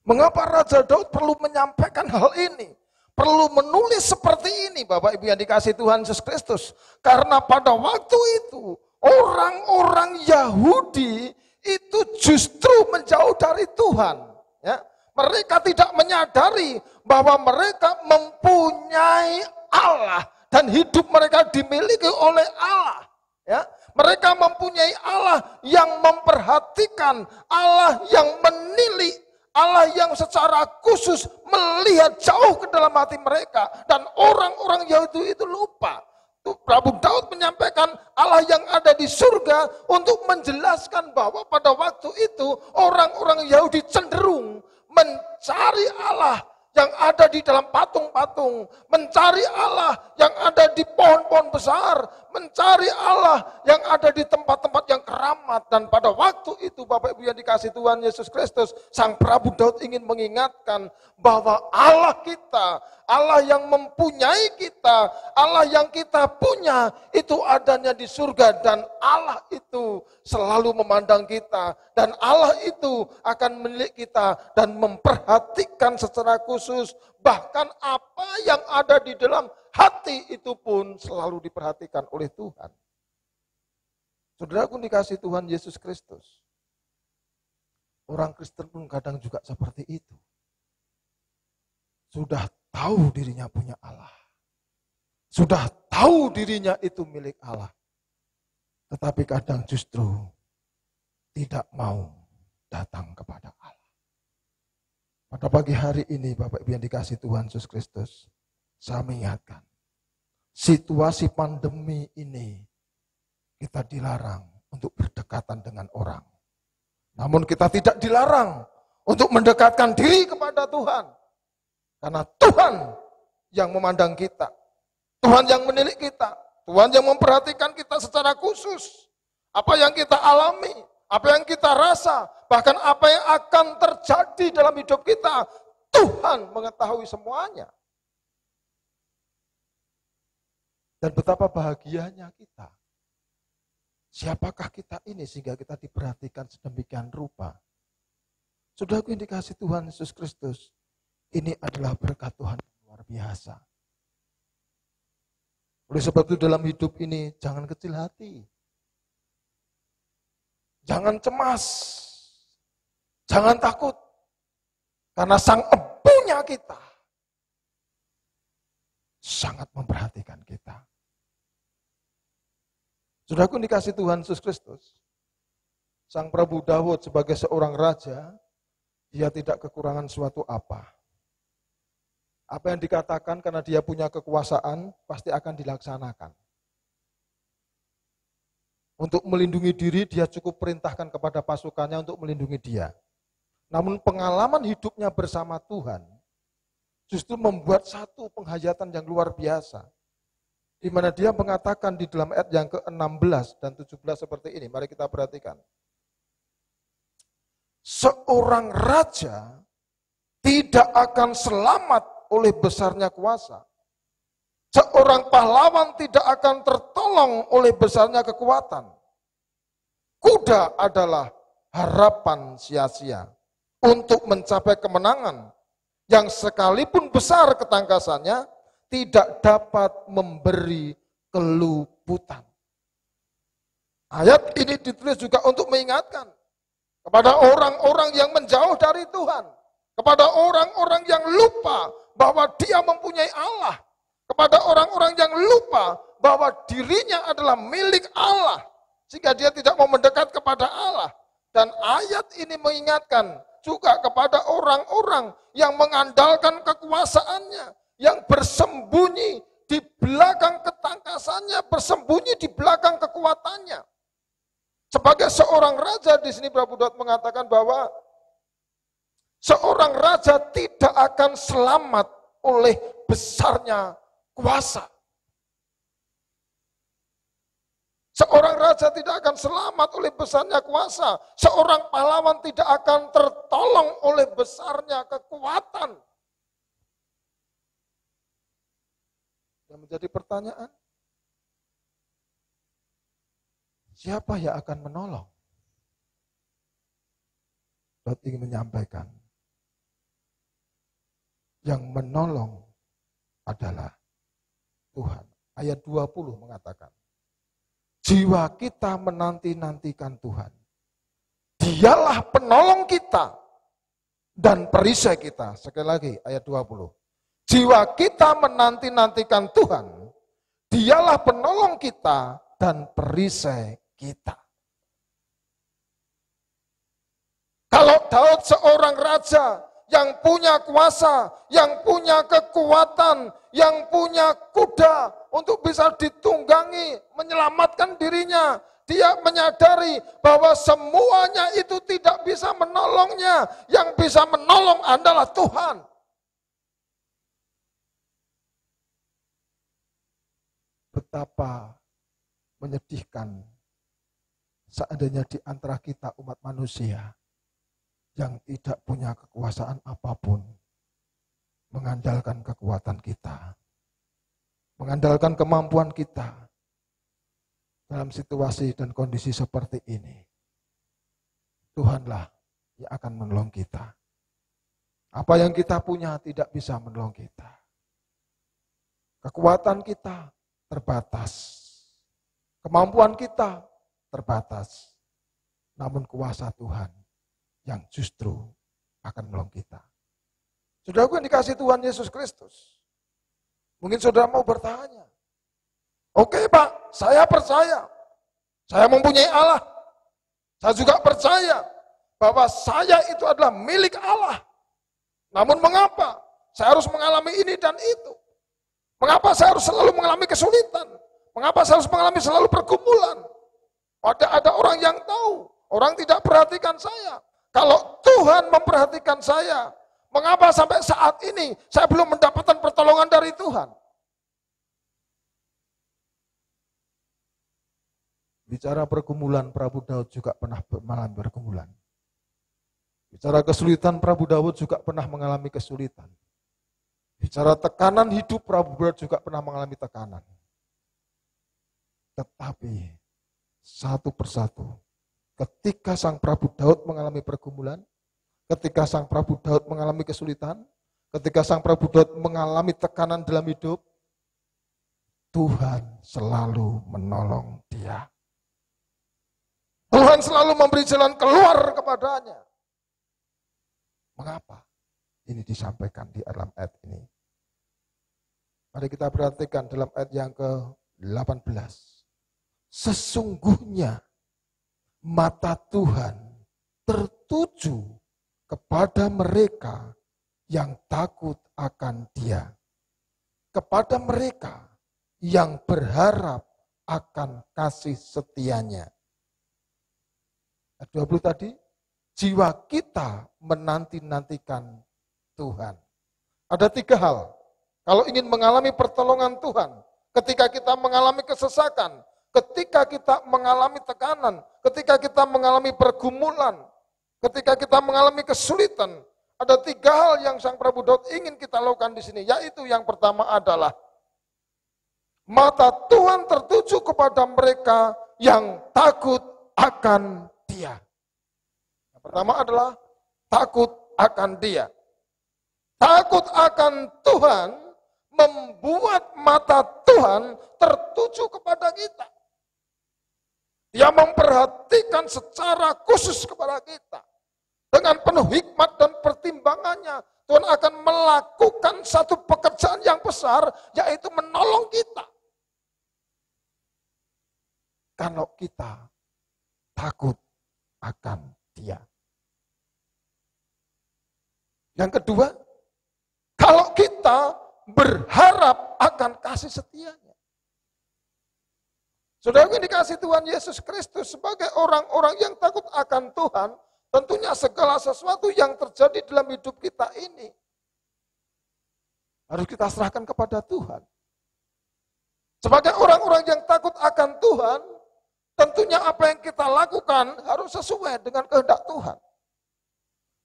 B: Mengapa Raja Daud perlu menyampaikan hal ini? Perlu menulis seperti ini, Bapak Ibu yang dikasihi Tuhan Yesus Kristus. Karena pada waktu itu, orang-orang Yahudi itu justru menjauh dari Tuhan. Ya. Mereka tidak menyadari bahwa mereka mempunyai Allah dan hidup mereka dimiliki oleh Allah. Ya, mereka mempunyai Allah yang memperhatikan, Allah yang menilik, Allah yang secara khusus melihat jauh ke dalam hati mereka. Dan orang-orang Yahudi itu lupa. Prabu Daud menyampaikan Allah yang ada di surga untuk menjelaskan bahwa pada waktu itu orang-orang Yahudi cenderung mencari Allah yang ada di dalam patung-patung, mencari Allah yang ada di pohon-pohon besar, mencari Allah yang ada di tempat-tempat yang keramat. Dan pada waktu itu Bapak Ibu yang dikasihi Tuhan Yesus Kristus, Sang Prabu Daud ingin mengingatkan bahwa Allah kita, Allah yang mempunyai kita, Allah yang kita punya itu adanya di surga, dan Allah itu selalu memandang kita, dan Allah itu akan menilik kita dan memperhatikan secara khusus. Bahkan apa yang ada di dalam hati itu pun selalu diperhatikan oleh Tuhan. Saudaraku dikasihi Tuhan Yesus Kristus, orang Kristen pun kadang juga seperti itu. Sudah tahu dirinya punya Allah. Sudah tahu dirinya itu milik Allah. Tetapi kadang justru tidak mau datang kepada Allah. Pada pagi hari ini Bapak Ibu yang dikasihi Tuhan Yesus Kristus, saya mengingatkan, situasi pandemi ini kita dilarang untuk berdekatan dengan orang. Namun kita tidak dilarang untuk mendekatkan diri kepada Tuhan. Karena Tuhan yang memandang kita, Tuhan yang menilik kita, Tuhan yang memperhatikan kita secara khusus. Apa yang kita alami, apa yang kita rasa, bahkan apa yang akan terjadi dalam hidup kita, Tuhan mengetahui semuanya. Dan betapa bahagianya kita. Siapakah kita ini sehingga kita diperhatikan sedemikian rupa? Saudaraku yang dikasihi Tuhan Yesus Kristus, ini adalah berkat Tuhan yang luar biasa. Oleh sebab itu dalam hidup ini jangan kecil hati. Jangan cemas. Jangan takut. Karena sang empunya kita sangat memperhatikan kita. Saudaraku dikasih Tuhan Yesus Kristus, Sang Prabu Daud sebagai seorang raja, dia tidak kekurangan suatu apa. Apa yang dikatakan karena dia punya kekuasaan, pasti akan dilaksanakan. Untuk melindungi diri, dia cukup perintahkan kepada pasukannya untuk melindungi dia. Namun pengalaman hidupnya bersama Tuhan, justru membuat satu penghayatan yang luar biasa. Di mana dia mengatakan di dalam ayat yang ke-16 dan 17 seperti ini. Mari kita perhatikan. Seorang raja tidak akan selamat oleh besarnya kuasa. Seorang pahlawan tidak akan tertolong oleh besarnya kekuatan. Kuda adalah harapan sia-sia untuk mencapai kemenangan yang sekalipun besar ketangkasannya tidak dapat memberi keluputan. Ayat ini ditulis juga untuk mengingatkan kepada orang-orang yang menjauh dari Tuhan, kepada orang-orang yang lupa bahwa dia mempunyai Allah, kepada orang-orang yang lupa bahwa dirinya adalah milik Allah, sehingga dia tidak mau mendekat kepada Allah. Dan ayat ini mengingatkan juga kepada orang-orang yang mengandalkan kekuasaannya, yang bersembunyi di belakang ketangkasannya, bersembunyi di belakang kekuatannya. Sebagai seorang raja, di sini Prabu Daud mengatakan bahwa seorang raja tidak akan selamat oleh besarnya kuasa. Seorang raja tidak akan selamat oleh besarnya kuasa. Seorang pahlawan tidak akan tertolong oleh besarnya kekuatan. Yang menjadi pertanyaan, siapa yang akan menolong? Daud ingin menyampaikan, yang menolong adalah Tuhan. Ayat 20 mengatakan, jiwa kita menanti-nantikan Tuhan. Dialah penolong kita dan perisai kita. Sekali lagi ayat 20. Jiwa kita menanti-nantikan Tuhan. Dialah penolong kita dan perisai kita. Kalau Daud seorang raja yang punya kuasa, yang punya kekuatan, yang punya kuda untuk bisa ditunggangi, menyelamatkan dirinya, dia menyadari bahwa semuanya itu tidak bisa menolongnya. Yang bisa menolong adalah Tuhan. Betapa menyedihkan seandainya di antara kita umat manusia yang tidak punya kekuasaan apapun, mengandalkan kekuatan kita, mengandalkan kemampuan kita dalam situasi dan kondisi seperti ini. Tuhanlah yang akan menolong kita. Apa yang kita punya tidak bisa menolong kita. Kekuatan kita terbatas. Kemampuan kita terbatas. Namun kuasa Tuhan yang justru akan menolong kita. Saudaraku yang dikasihi Tuhan Yesus Kristus. Mungkin saudara mau bertanya. Oke Pak, saya percaya. Saya mempunyai Allah. Saya juga percaya bahwa saya itu adalah milik Allah. Namun mengapa saya harus mengalami ini dan itu? Mengapa saya harus selalu mengalami kesulitan? Mengapa saya harus mengalami selalu pergumulan? Ada orang yang tahu, orang tidak perhatikan saya. Kalau Tuhan memperhatikan saya, mengapa sampai saat ini saya belum mendapatkan pertolongan dari Tuhan? Bicara pergumulan, Prabu Daud juga pernah mengalami pergumulan. Bicara kesulitan, Prabu Daud juga pernah mengalami kesulitan. Bicara tekanan hidup, Prabu Daud juga pernah mengalami tekanan. Tetapi satu persatu, ketika Sang Prabu Daud mengalami pergumulan, ketika Sang Prabu Daud mengalami kesulitan, ketika Sang Prabu Daud mengalami tekanan dalam hidup, Tuhan selalu menolong dia. Tuhan selalu memberi jalan keluar kepadanya. Mengapa ini disampaikan di dalam ayat ini? Mari kita perhatikan dalam ayat yang ke-18. Sesungguhnya mata Tuhan tertuju kepada mereka yang takut akan Dia, kepada mereka yang berharap akan kasih setianya. Ayat 20 tadi, jiwa kita menanti-nantikan Tuhan. Ada 3 hal. Kalau ingin mengalami pertolongan Tuhan, ketika kita mengalami kesesakan, ketika kita mengalami tekanan, ketika kita mengalami pergumulan, ketika kita mengalami kesulitan, ada 3 hal yang Sang Prabu Daud ingin kita lakukan di sini, yaitu yang pertama adalah mata Tuhan tertuju kepada mereka yang takut akan Dia. Yang pertama adalah takut akan Dia. Takut akan Tuhan membuat mata Tuhan tertuju kepada kita. Dia memperhatikan secara khusus kepada kita. Dengan penuh hikmat dan pertimbangannya, Tuhan akan melakukan satu pekerjaan yang besar, yaitu menolong kita. Kalau kita takut akan Dia. Yang kedua, kalau kita berharap akan kasih setianya. Saudara yang dikasih Tuhan Yesus Kristus, sebagai orang-orang yang takut akan Tuhan, tentunya segala sesuatu yang terjadi dalam hidup kita ini harus kita serahkan kepada Tuhan. Sebagai orang-orang yang takut akan Tuhan, tentunya apa yang kita lakukan harus sesuai dengan kehendak Tuhan.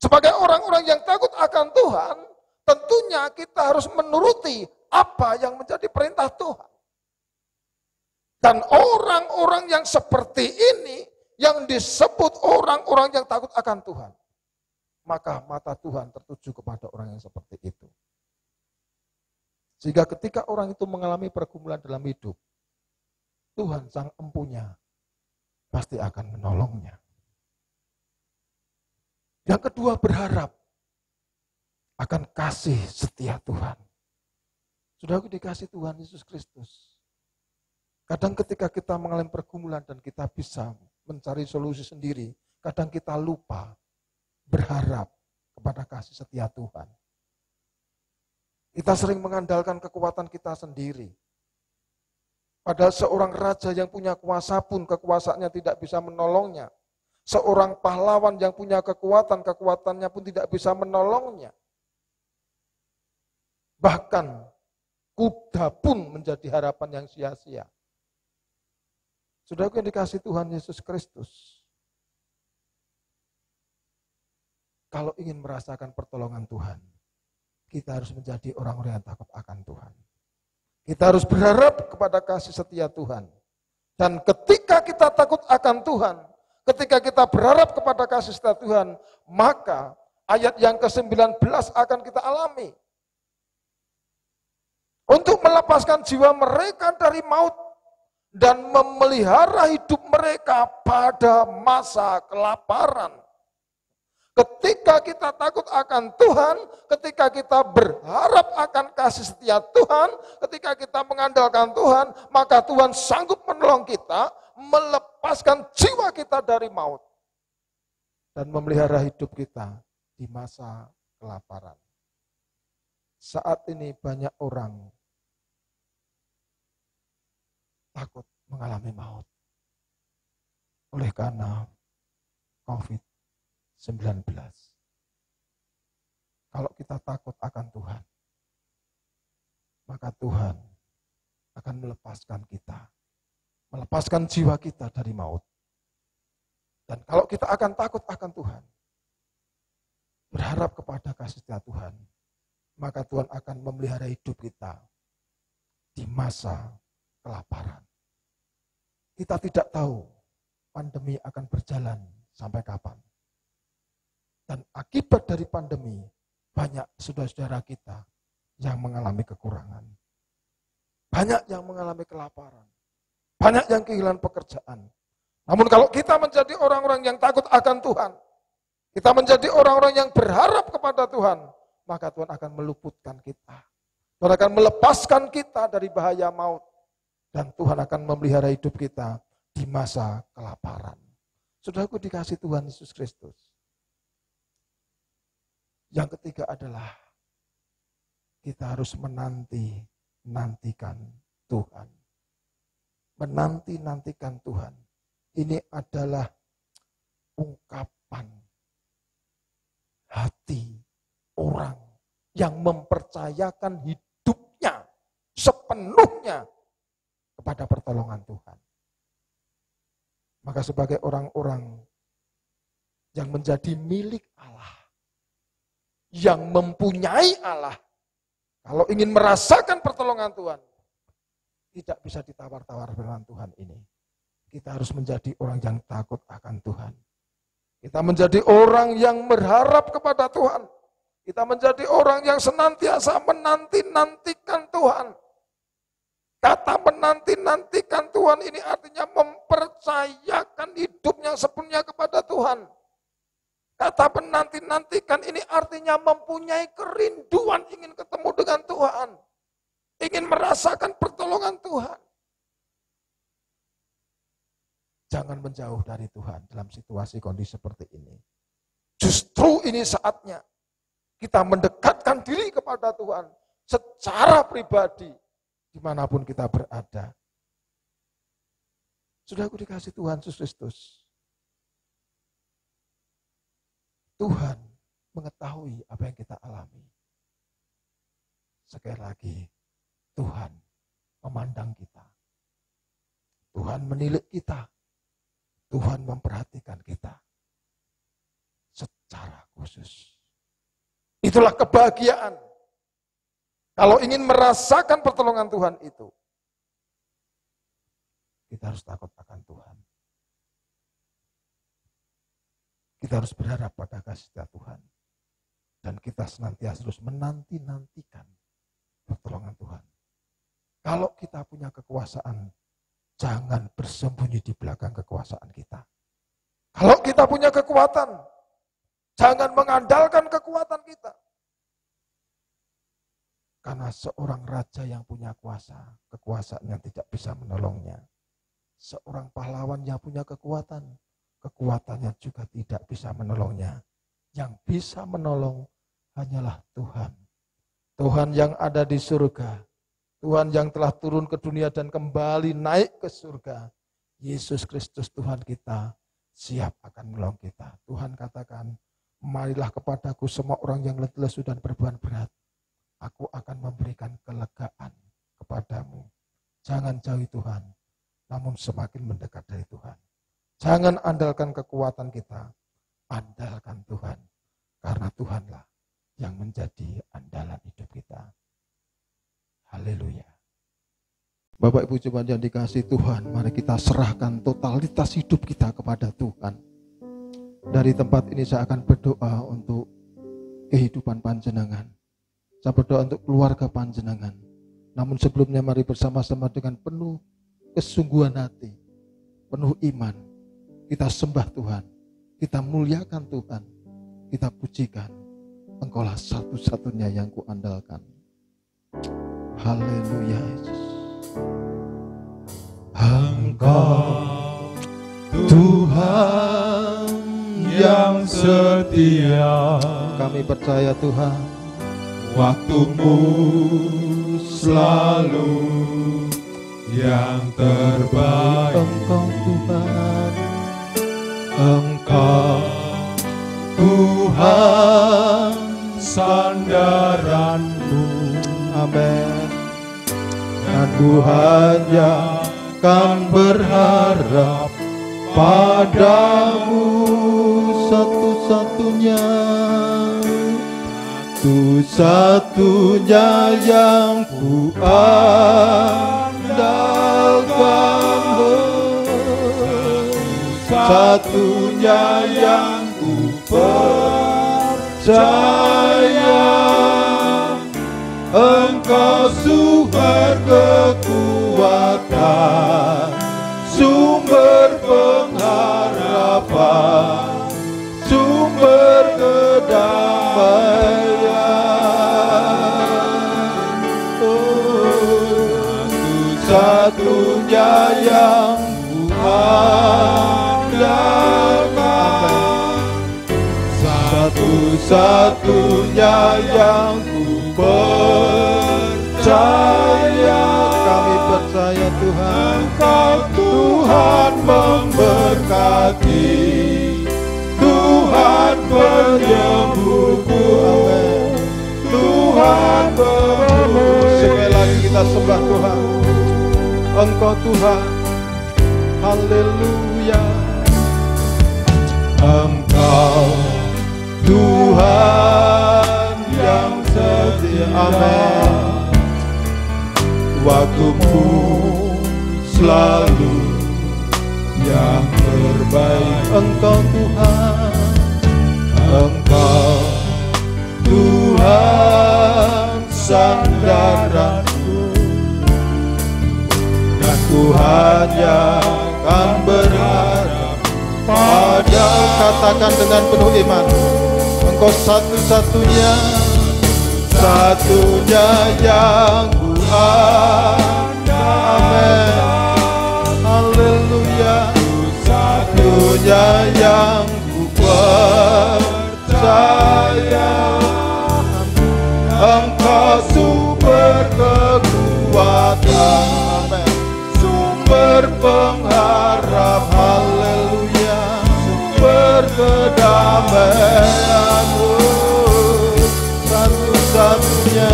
B: Sebagai orang-orang yang takut akan Tuhan, tentunya kita harus menuruti apa yang menjadi perintah Tuhan. Dan orang-orang yang seperti ini, yang disebut orang-orang yang takut akan Tuhan, maka mata Tuhan tertuju kepada orang yang seperti itu. Sehingga ketika orang itu mengalami pergumulan dalam hidup, Tuhan Sang Empunya pasti akan menolongnya. Yang kedua, berharap akan kasih setia Tuhan. Saudaraku dikasih Tuhan Yesus Kristus. Kadang ketika kita mengalami pergumulan dan kita bisa mencari solusi sendiri, kadang kita lupa berharap kepada kasih setia Tuhan. Kita sering mengandalkan kekuatan kita sendiri. Padahal seorang raja yang punya kuasa pun kekuasaannya tidak bisa menolongnya. Seorang pahlawan yang punya kekuatan, kekuatannya pun tidak bisa menolongnya. Bahkan kuda pun menjadi harapan yang sia-sia. Saudaraku yang dikasih Tuhan Yesus Kristus, kalau ingin merasakan pertolongan Tuhan, kita harus menjadi orang-orang yang takut akan Tuhan. Kita harus berharap kepada kasih setia Tuhan. Dan ketika kita takut akan Tuhan, ketika kita berharap kepada kasih setia Tuhan, maka ayat yang ke-19 akan kita alami. Untuk melepaskan jiwa mereka dari maut dan memelihara hidup mereka pada masa kelaparan. Ketika kita takut akan Tuhan, ketika kita berharap akan kasih setia Tuhan, ketika kita mengandalkan Tuhan, maka Tuhan sanggup menolong kita, melepaskan jiwa kita dari maut, dan memelihara hidup kita di masa kelaparan. Saat ini banyak orang takut mengalami maut oleh karena COVID-19. Kalau kita takut akan Tuhan, maka Tuhan akan melepaskan kita, melepaskan jiwa kita dari maut. Dan kalau kita akan takut akan Tuhan, berharap kepada kasih setia Tuhan, maka Tuhan akan memelihara hidup kita di masa kelaparan. Kita tidak tahu pandemi akan berjalan sampai kapan. Dan akibat dari pandemi, banyak saudara-saudara kita yang mengalami kekurangan. Banyak yang mengalami kelaparan. Banyak yang kehilangan pekerjaan. Namun kalau kita menjadi orang-orang yang takut akan Tuhan, kita menjadi orang-orang yang berharap kepada Tuhan, maka Tuhan akan meluputkan kita. Tuhan akan melepaskan kita dari bahaya maut. Dan Tuhan akan memelihara hidup kita di masa kelaparan. Saudaraku dikasih Tuhan Yesus Kristus. Yang ketiga adalah kita harus menanti-nantikan Tuhan. Menanti-nantikan Tuhan. Ini adalah ungkapan hati orang yang mempercayakan hidupnya sepenuhnya kepada pertolongan Tuhan. Maka sebagai orang-orang yang menjadi milik Allah, yang mempunyai Allah, kalau ingin merasakan pertolongan Tuhan, tidak bisa ditawar-tawar dengan Tuhan ini. Kita harus menjadi orang yang takut akan Tuhan. Kita menjadi orang yang berharap kepada Tuhan. Kita menjadi orang yang senantiasa menanti-nantikan Tuhan. Kata menanti-nantikan Tuhan ini artinya mempercayakan hidupnya sepenuhnya kepada Tuhan. Kata menanti-nantikan ini artinya mempunyai kerinduan ingin ketemu dengan Tuhan. Ingin merasakan pertolongan Tuhan. Jangan menjauh dari Tuhan dalam situasi kondisi seperti ini. Justru ini saatnya kita mendekatkan diri kepada Tuhan secara pribadi dimanapun kita berada. Saudaraku dikasih Tuhan Yesus Kristus. Tuhan mengetahui apa yang kita alami. Sekali lagi, Tuhan memandang kita. Tuhan menilik kita. Tuhan memperhatikan kita secara khusus. Itulah kebahagiaan. Kalau ingin merasakan pertolongan Tuhan itu, kita harus takut akan Tuhan. Kita harus berharap pada kasih setia Tuhan. Dan kita senantiasa harus menanti-nantikan pertolongan Tuhan. Kalau kita punya kekuasaan, jangan bersembunyi di belakang kekuasaan kita. Kalau kita punya kekuatan, jangan mengandalkan kekuatan kita. Karena seorang raja yang punya kuasa, kekuasaan yang tidak bisa menolongnya. Seorang pahlawan yang punya kekuatan, kekuatannya juga tidak bisa menolongnya. Yang bisa menolong hanyalah Tuhan. Tuhan yang ada di surga. Tuhan yang telah turun ke dunia dan kembali naik ke surga. Yesus Kristus Tuhan kita siap akan menolong kita. Tuhan katakan, marilah kepadaku semua orang yang letih lesu dan beban berat. Aku akan memberikan kelegaan kepadamu. Jangan jauhi Tuhan, namun semakin mendekat dari Tuhan. Jangan andalkan kekuatan kita, andalkan Tuhan. Karena Tuhanlah yang menjadi andalan hidup kita. Haleluya. Bapak Ibu jemaat yang dikasihi Tuhan, mari kita serahkan totalitas hidup kita kepada Tuhan. Dari tempat ini saya akan berdoa untuk kehidupan panjenengan. Saya berdoa untuk keluarga panjenengan. Namun sebelumnya mari bersama-sama dengan penuh kesungguhan hati, penuh iman, kita sembah Tuhan, kita muliakan Tuhan, kita pujikan. Engkaulah satu-satunya yang kuandalkan. Haleluya Yesus.
C: Engkau Tuhan yang setia.
B: Kami percaya Tuhan,
C: waktumu selalu yang terbaik.
B: Engkau Tuhan,
C: Engkau Tuhan sandaranku.
B: amin.
C: Dan ku hanya kan berharap padamu,
B: Satu-satunya
C: satu-satunya yang ku andalkan, satunya yang ku percaya. Engkau sumber kekuatan, sumber pengharapan, sumber satu-satunya yang ku andalkan, satu-satunya yang ku percaya.
B: Kami percaya Tuhan,
C: Engkau Tuhan memberkati, Tuhan penyembuhku, Tuhan penyembuh.
B: sekali lagi kita sembah Tuhan. Engkau Tuhan, haleluya.
C: Engkau Tuhan yang setia,
B: Amin.
C: Waktumu selalu yang terbaik.
B: Engkau Tuhan,
C: Engkau Tuhan sandaranku, dan ku hanya akan berharap pada.
B: katakan dengan penuh iman, Engkau satu-satunya,
C: satunya yang ku andalkan.
B: Amin. Haleluya.
C: Satunya yang ku percaya, Engkau sumber kekuatan, sumber pengharap, haleluya, sumber kedamaian,
B: Satu-satunya,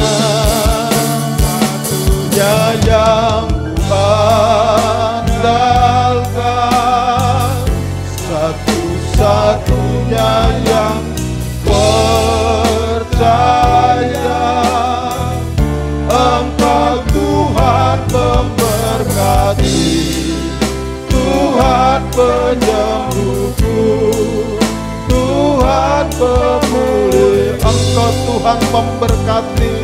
C: satunya yang ku andalkan, satu-satunya yang percaya. Engkau Tuhan memberkati, Tuhan penyembuhku, Tuhan pemulih.
B: Engkau Tuhan memberkati.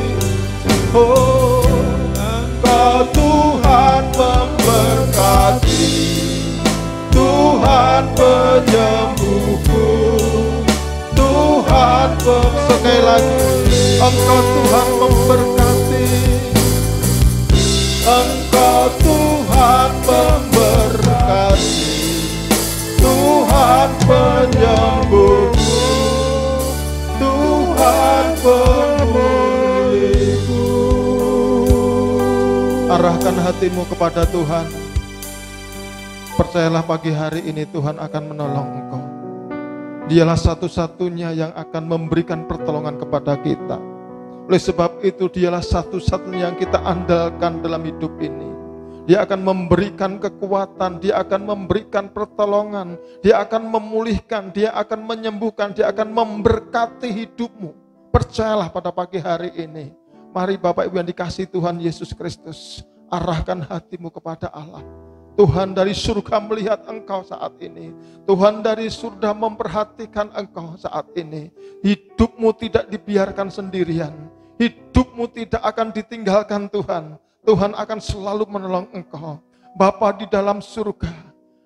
C: Oh, Engkau Tuhan memberkati, Tuhan penyembuhku, Tuhan pemulih.
B: Sekali lagi, Engkau Tuhan memberkati.
C: Engkau Tuhan memberkati, Tuhan penyembuhku, Tuhan pemulihku.
B: Arahkan hatimu kepada Tuhan. Percayalah pagi hari ini Tuhan akan menolong engkau. Dialah satu-satunya yang akan memberikan pertolongan kepada kita. Oleh sebab itu dialah satu-satunya yang kita andalkan dalam hidup ini. Dia akan memberikan kekuatan, dia akan memberikan pertolongan, dia akan memulihkan, dia akan menyembuhkan, dia akan memberkati hidupmu. Percayalah pada pagi hari ini. Mari Bapak Ibu yang dikasihi Tuhan Yesus Kristus, arahkan hatimu kepada Allah. Tuhan dari surga melihat engkau saat ini. Tuhan dari surga memperhatikan engkau saat ini. Hidupmu tidak dibiarkan sendirian. Hidupmu tidak akan ditinggalkan Tuhan. Tuhan akan selalu menolong engkau. Bapa di dalam surga,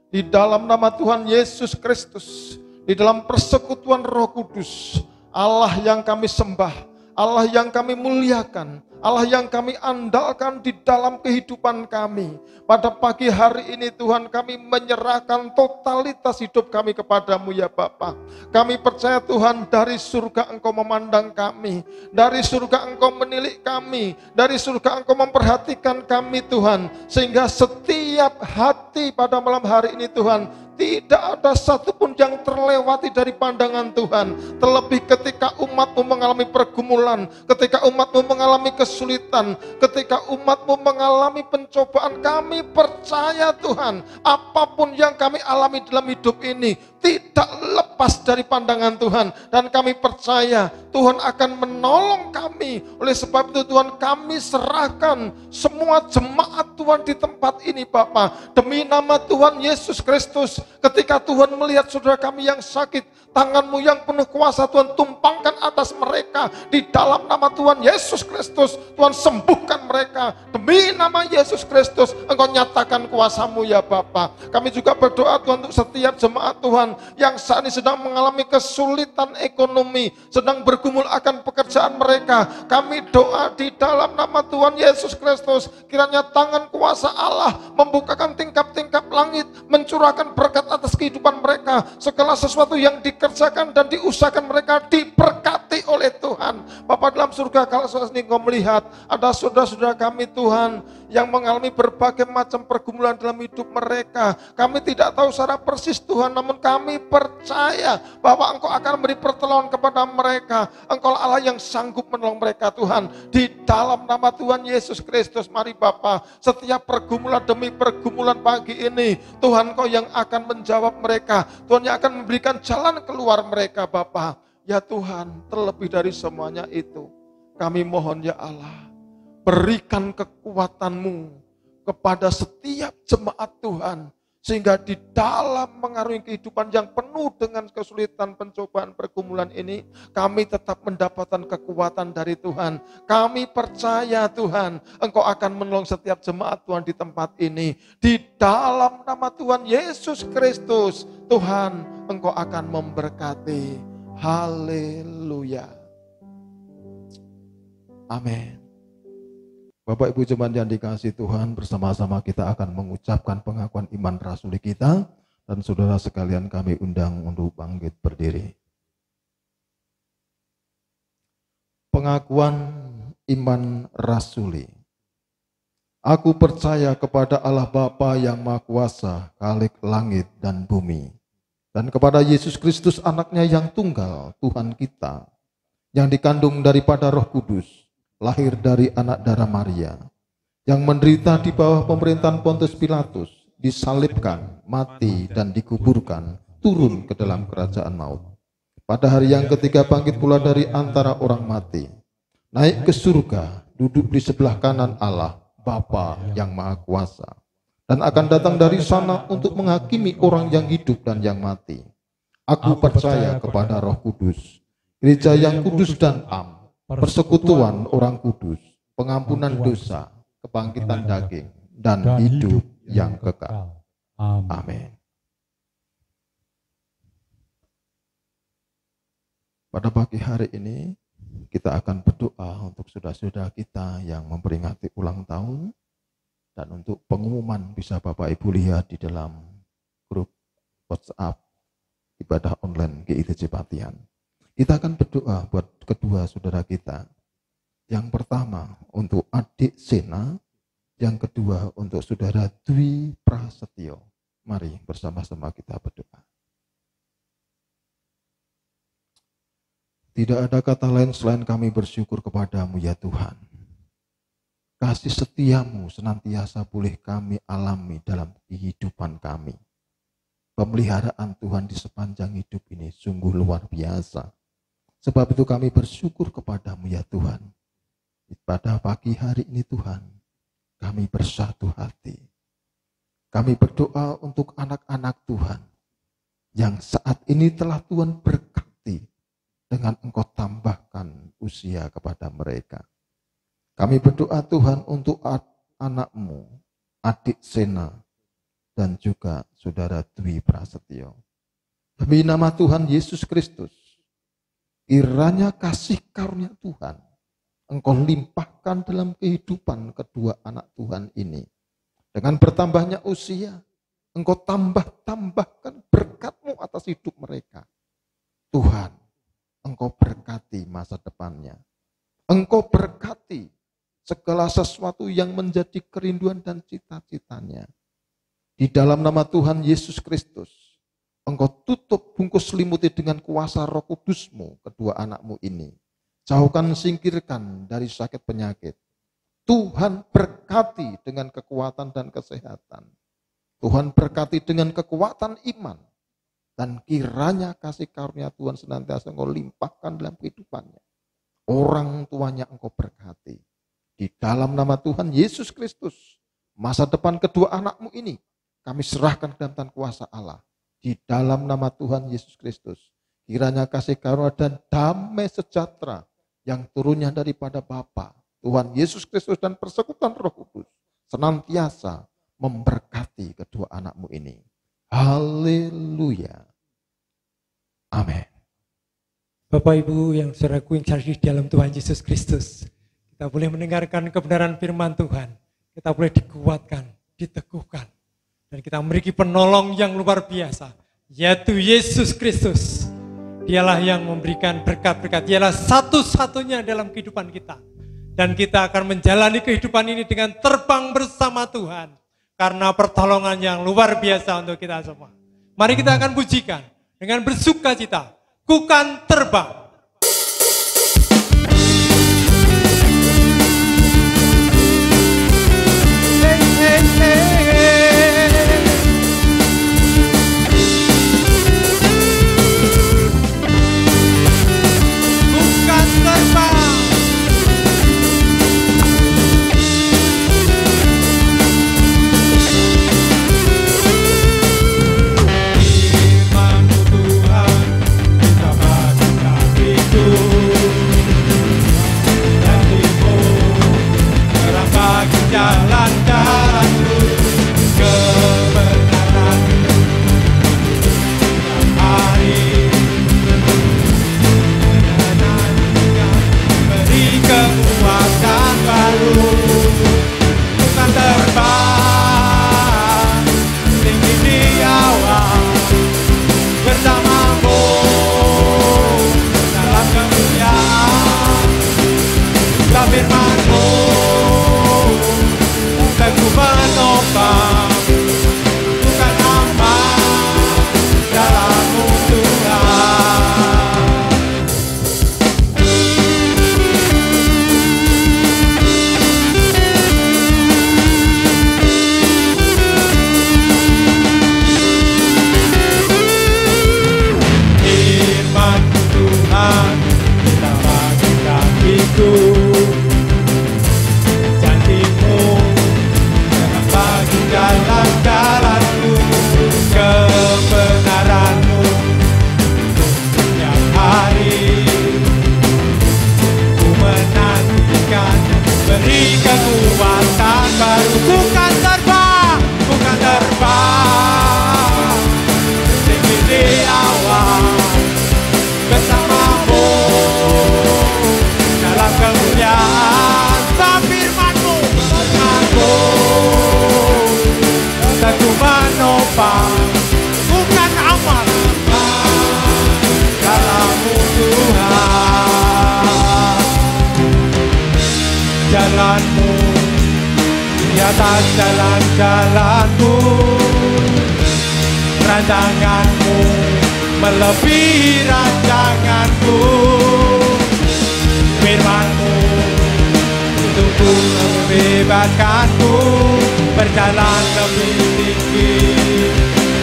B: di dalam nama Tuhan Yesus Kristus, di dalam persekutuan Roh Kudus, Allah yang kami sembah, Allah yang kami muliakan, Allah yang kami andalkan di dalam kehidupan kami. Pada pagi hari ini Tuhan, kami menyerahkan totalitas hidup kami kepadamu ya Bapa. Kami percaya Tuhan, dari surga Engkau memandang kami, dari surga Engkau menilik kami, dari surga Engkau memperhatikan kami Tuhan. Sehingga setiap hati pada malam hari ini Tuhan, tidak ada satupun yang terlewati dari pandangan Tuhan. Terlebih ketika umat-Mu mengalami pergumulan, ketika umat-Mu mengalami kesulitan, ketika umat-Mu mengalami pencobaan, kami percaya Tuhan, apapun yang kami alami dalam hidup ini tidak lepas dari pandangan Tuhan. Dan kami percaya Tuhan akan menolong kami. Oleh sebab itu Tuhan, kami serahkan semua jemaat Tuhan di tempat ini Bapa. Demi nama Tuhan Yesus Kristus, ketika Tuhan melihat saudara kami yang sakit, tangan-Mu yang penuh kuasa Tuhan tumpangkan atas mereka. Di dalam nama Tuhan Yesus Kristus, Tuhan sembuhkan mereka. Demi nama Yesus Kristus, Engkau nyatakan kuasa-Mu ya Bapa. Kami juga berdoa Tuhan untuk setiap jemaat Tuhan yang saat ini sedang sedang mengalami kesulitan ekonomi, sedang bergumul akan pekerjaan mereka. Kami doa di dalam nama Tuhan Yesus Kristus, kiranya tangan kuasa Allah membukakan tingkap-tingkap langit, mencurahkan berkat atas kehidupan mereka. Segala sesuatu yang dikerjakan dan diusahakan mereka diberkati oleh Tuhan. Bapa dalam surga, kalau saat ini Engkau melihat ada saudara-saudara kami Tuhan yang mengalami berbagai macam pergumulan dalam hidup mereka. Kami tidak tahu secara persis Tuhan, namun kami percaya bahwa Engkau akan memberi pertolongan kepada mereka. Engkau Allah yang sanggup menolong mereka Tuhan. Di dalam nama Tuhan Yesus Kristus, mari Bapa, setiap pergumulan demi pergumulan pagi ini, Tuhan Engkau yang akan menjawab mereka. Tuhan yang akan memberikan jalan keluar mereka Bapa. Ya Tuhan, terlebih dari semuanya itu, kami mohon ya Allah, berikan kekuatan-Mu kepada setiap jemaat Tuhan, sehingga di dalam mengarungi kehidupan yang penuh dengan kesulitan, pencobaan, pergumulan ini, kami tetap mendapatkan kekuatan dari Tuhan. Kami percaya Tuhan, Engkau akan menolong setiap jemaat Tuhan di tempat ini. Di dalam nama Tuhan Yesus Kristus, Tuhan, Engkau akan memberkati. Haleluya. Amin. Bapak Ibu jemaat yang dikasihi Tuhan, bersama-sama kita akan mengucapkan pengakuan iman rasuli kita, dan saudara sekalian kami undang untuk bangkit berdiri. Pengakuan iman rasuli. Aku percaya kepada Allah Bapa yang Maha Kuasa, Khalik langit dan bumi, dan kepada Yesus Kristus anaknya yang tunggal, Tuhan kita, yang dikandung daripada Roh Kudus, lahir dari anak darah Maria, yang menderita di bawah pemerintahan Pontius Pilatus, disalibkan, mati dan dikuburkan, turun ke dalam kerajaan maut. Pada hari yang ketiga bangkit pula dari antara orang mati, naik ke surga, duduk di sebelah kanan Allah, Bapa yang Maha Kuasa, dan akan datang dari sana untuk menghakimi orang yang hidup dan yang mati. Aku percaya kepada Roh Kudus, gereja yang kudus dan am, persekutuan orang kudus, pengampunan dosa, kebangkitan daging, dan hidup yang kekal. Amin. Pada pagi hari ini, kita akan berdoa untuk saudara-saudara kita yang memperingati ulang tahun, dan untuk pengumuman bisa Bapak Ibu lihat di dalam grup WhatsApp ibadah online GITC Patian. Kita akan berdoa buat kedua saudara kita. Yang pertama untuk adik Sena, yang kedua untuk saudara Dwi Prasetyo. Mari bersama-sama kita berdoa. Tidak ada kata lain selain kami bersyukur kepadamu ya Tuhan. Kasih setiamu senantiasa boleh kami alami dalam kehidupan kami. Pemeliharaan Tuhan di sepanjang hidup ini sungguh luar biasa. Sebab itu kami bersyukur kepadamu ya Tuhan. Pada pagi hari ini Tuhan, kami bersatu hati. Kami berdoa untuk anak-anak Tuhan yang saat ini telah Tuhan berkati dengan Engkau tambahkan usia kepada mereka. Kami berdoa Tuhan untuk anak-Mu, adik Sena, dan juga saudara Dwi Prasetyo. Demi nama Tuhan Yesus Kristus, kiranya kasih karunia Tuhan Engkau limpahkan dalam kehidupan kedua anak Tuhan ini. Dengan bertambahnya usia, Engkau tambahkan berkat-Mu atas hidup mereka. Tuhan, Engkau berkati masa depannya. Engkau berkati segala sesuatu yang menjadi kerinduan dan cita-citanya. Di dalam nama Tuhan Yesus Kristus, Engkau tutup bungkus selimuti dengan kuasa Roh Kudus-Mu kedua anak-Mu ini. Jauhkan, singkirkan dari sakit penyakit. Tuhan berkati dengan kekuatan dan kesehatan. Tuhan berkati dengan kekuatan iman. Dan kiranya kasih karunia Tuhan senantiasa Engkau limpahkan dalam kehidupannya. Orang tuanya Engkau berkati. Di dalam nama Tuhan Yesus Kristus, masa depan kedua anak-Mu ini, kami serahkan ke dalam tangan kuasa Allah. Di dalam nama Tuhan Yesus Kristus, kiranya kasih karunia dan damai sejahtera yang turunnya daripada Bapa, Tuhan Yesus Kristus dan persekutuan Roh Kudus, senantiasa memberkati kedua anak-Mu ini. Haleluya. Amin.
A: Bapak Ibu yang saudaraku yang kasih dalam Tuhan Yesus Kristus, kita boleh mendengarkan kebenaran firman Tuhan, kita boleh dikuatkan, diteguhkan, dan kita memiliki penolong yang luar biasa, yaitu Yesus Kristus. Dialah yang memberikan berkat-berkat, dialah satu-satunya dalam kehidupan kita. Dan kita akan menjalani kehidupan ini dengan terbang bersama Tuhan, karena pertolongan yang luar biasa untuk kita semua. Mari kita akan pujikan dengan bersuka cita. Ku kan terbang. Hey, hey, hey. Ku kan terbang. Jalan-jalanku kebenaran setiap hari menantikan beri kekuatan baru. Bukan terbang tinggi di awan bersamamu dalam kemuliaan. Firman-Mu Teguh menopang, bukan aman dalam-Mu Tuhan. Firman-Mu Tuhan, kita bagi kakiku. Jalan-jalanku kebenaran-Mu setiap hari ku menantikan beri kekuatan baru. Bukan terbang, bukan terbang tinggi di awan bersama-Mu dalam kemuliaan. Firman-Mu, firman-Mu Teguh menopang, bukan aman dalam-Mu Tuhan. Jalan-Mu di atas jalan-jalanku, rancangan-Mu melebihi rancanganku. Firman-Mu untukku membebaskanku, berjalan lebih tinggi,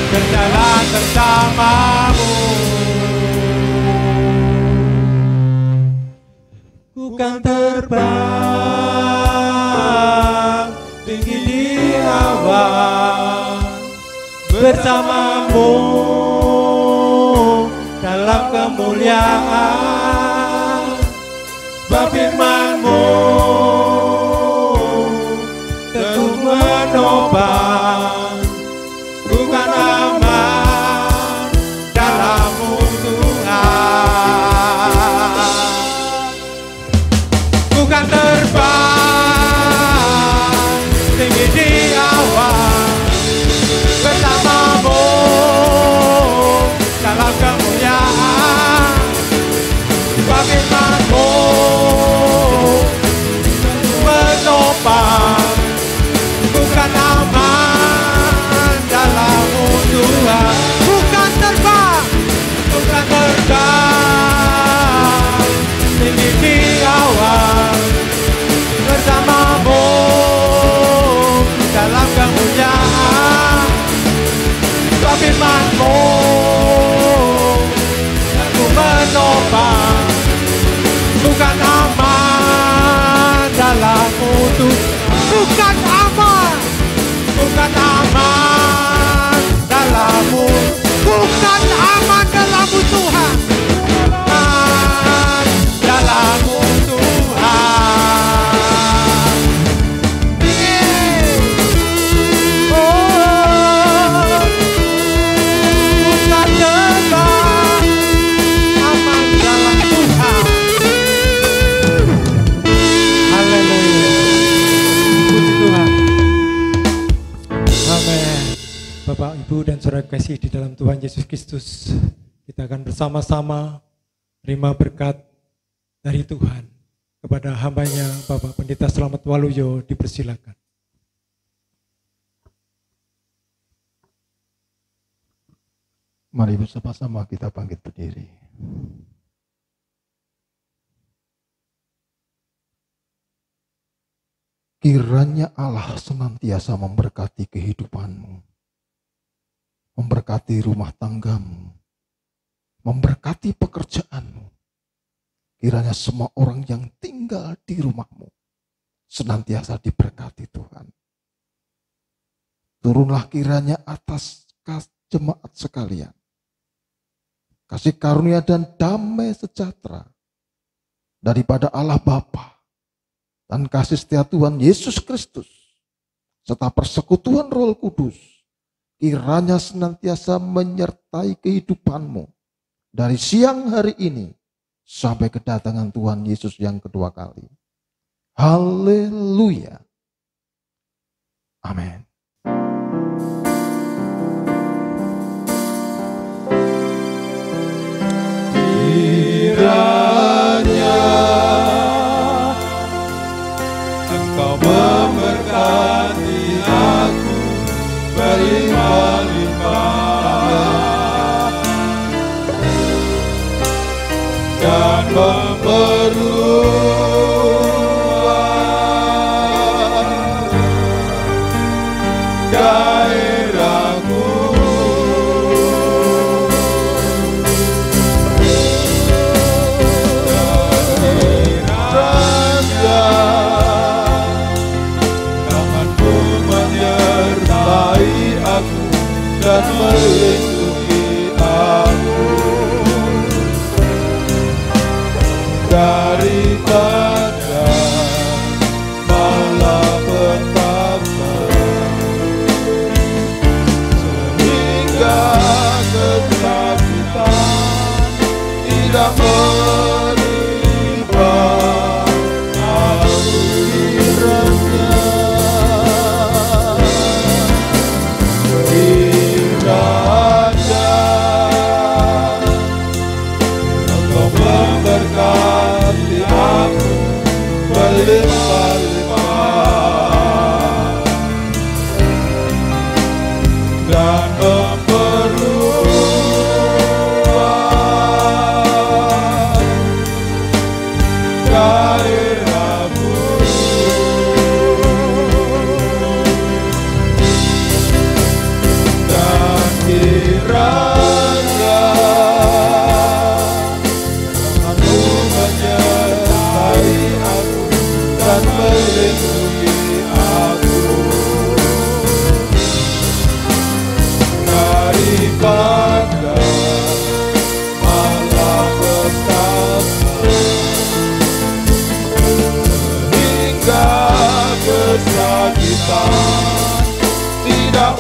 A: berjalan bersama-Mu. Bukan terbang tinggi di awan bersama-Mu dalam kemuliaan. Sebab firman-Mu teguh menopang, bukan aman dalam-Mu Tuhan. Bukan terbang tinggi di awan bersama-Mu dalam kemuliaan. Sebab firman-Mu menopang, bukan aman dalam-Mu Tuhan. Bukan terbang, bukan terbang tinggi di awan bersama-Mu dalam kemuliaan. Sebab firman-Mu aku menopang, bukan aman dalam-Mu Tuhan. Bukan aman, bukan aman dalam-Mu, bukan aman dalam-Mu Tuhan. Aman dalam-Mu Tuhan. Oh, bukan terbang Ibu dan saudara kasih di dalam Tuhan Yesus Kristus, kita akan bersama-sama terima berkat dari Tuhan. Kepada hambanya Bapak Pendeta Slamet Waluyo dipersilakan.
B: Mari bersama-sama kita bangkit berdiri. Kiranya Allah senantiasa memberkati kehidupanmu, memberkati rumah tanggamu, memberkati pekerjaanmu. Kiranya semua orang yang tinggal di rumahmu senantiasa diberkati Tuhan. Turunlah kiranya atas jemaat sekalian kasih karunia dan damai sejahtera daripada Allah Bapa dan kasih setia Tuhan Yesus Kristus serta persekutuan Roh Kudus kiranya senantiasa menyertai kehidupanmu dari siang hari ini sampai kedatangan Tuhan Yesus yang kedua kali. Haleluya. Amin.
C: Kiranya Engkau memberkati aku berlimpah-limpah dan memperluas daerahku. Dan melindungi aku daripada malapetaka sehingga kesakitan tidak menimpa aku. Kiranya Engkau memberkati aku berlimpah-limpah dan memperluas daerahmu. Dan kiranya Tuhanmu menyertai aku dan melindungi aku daripada malapetaka sehingga kesakitan tidak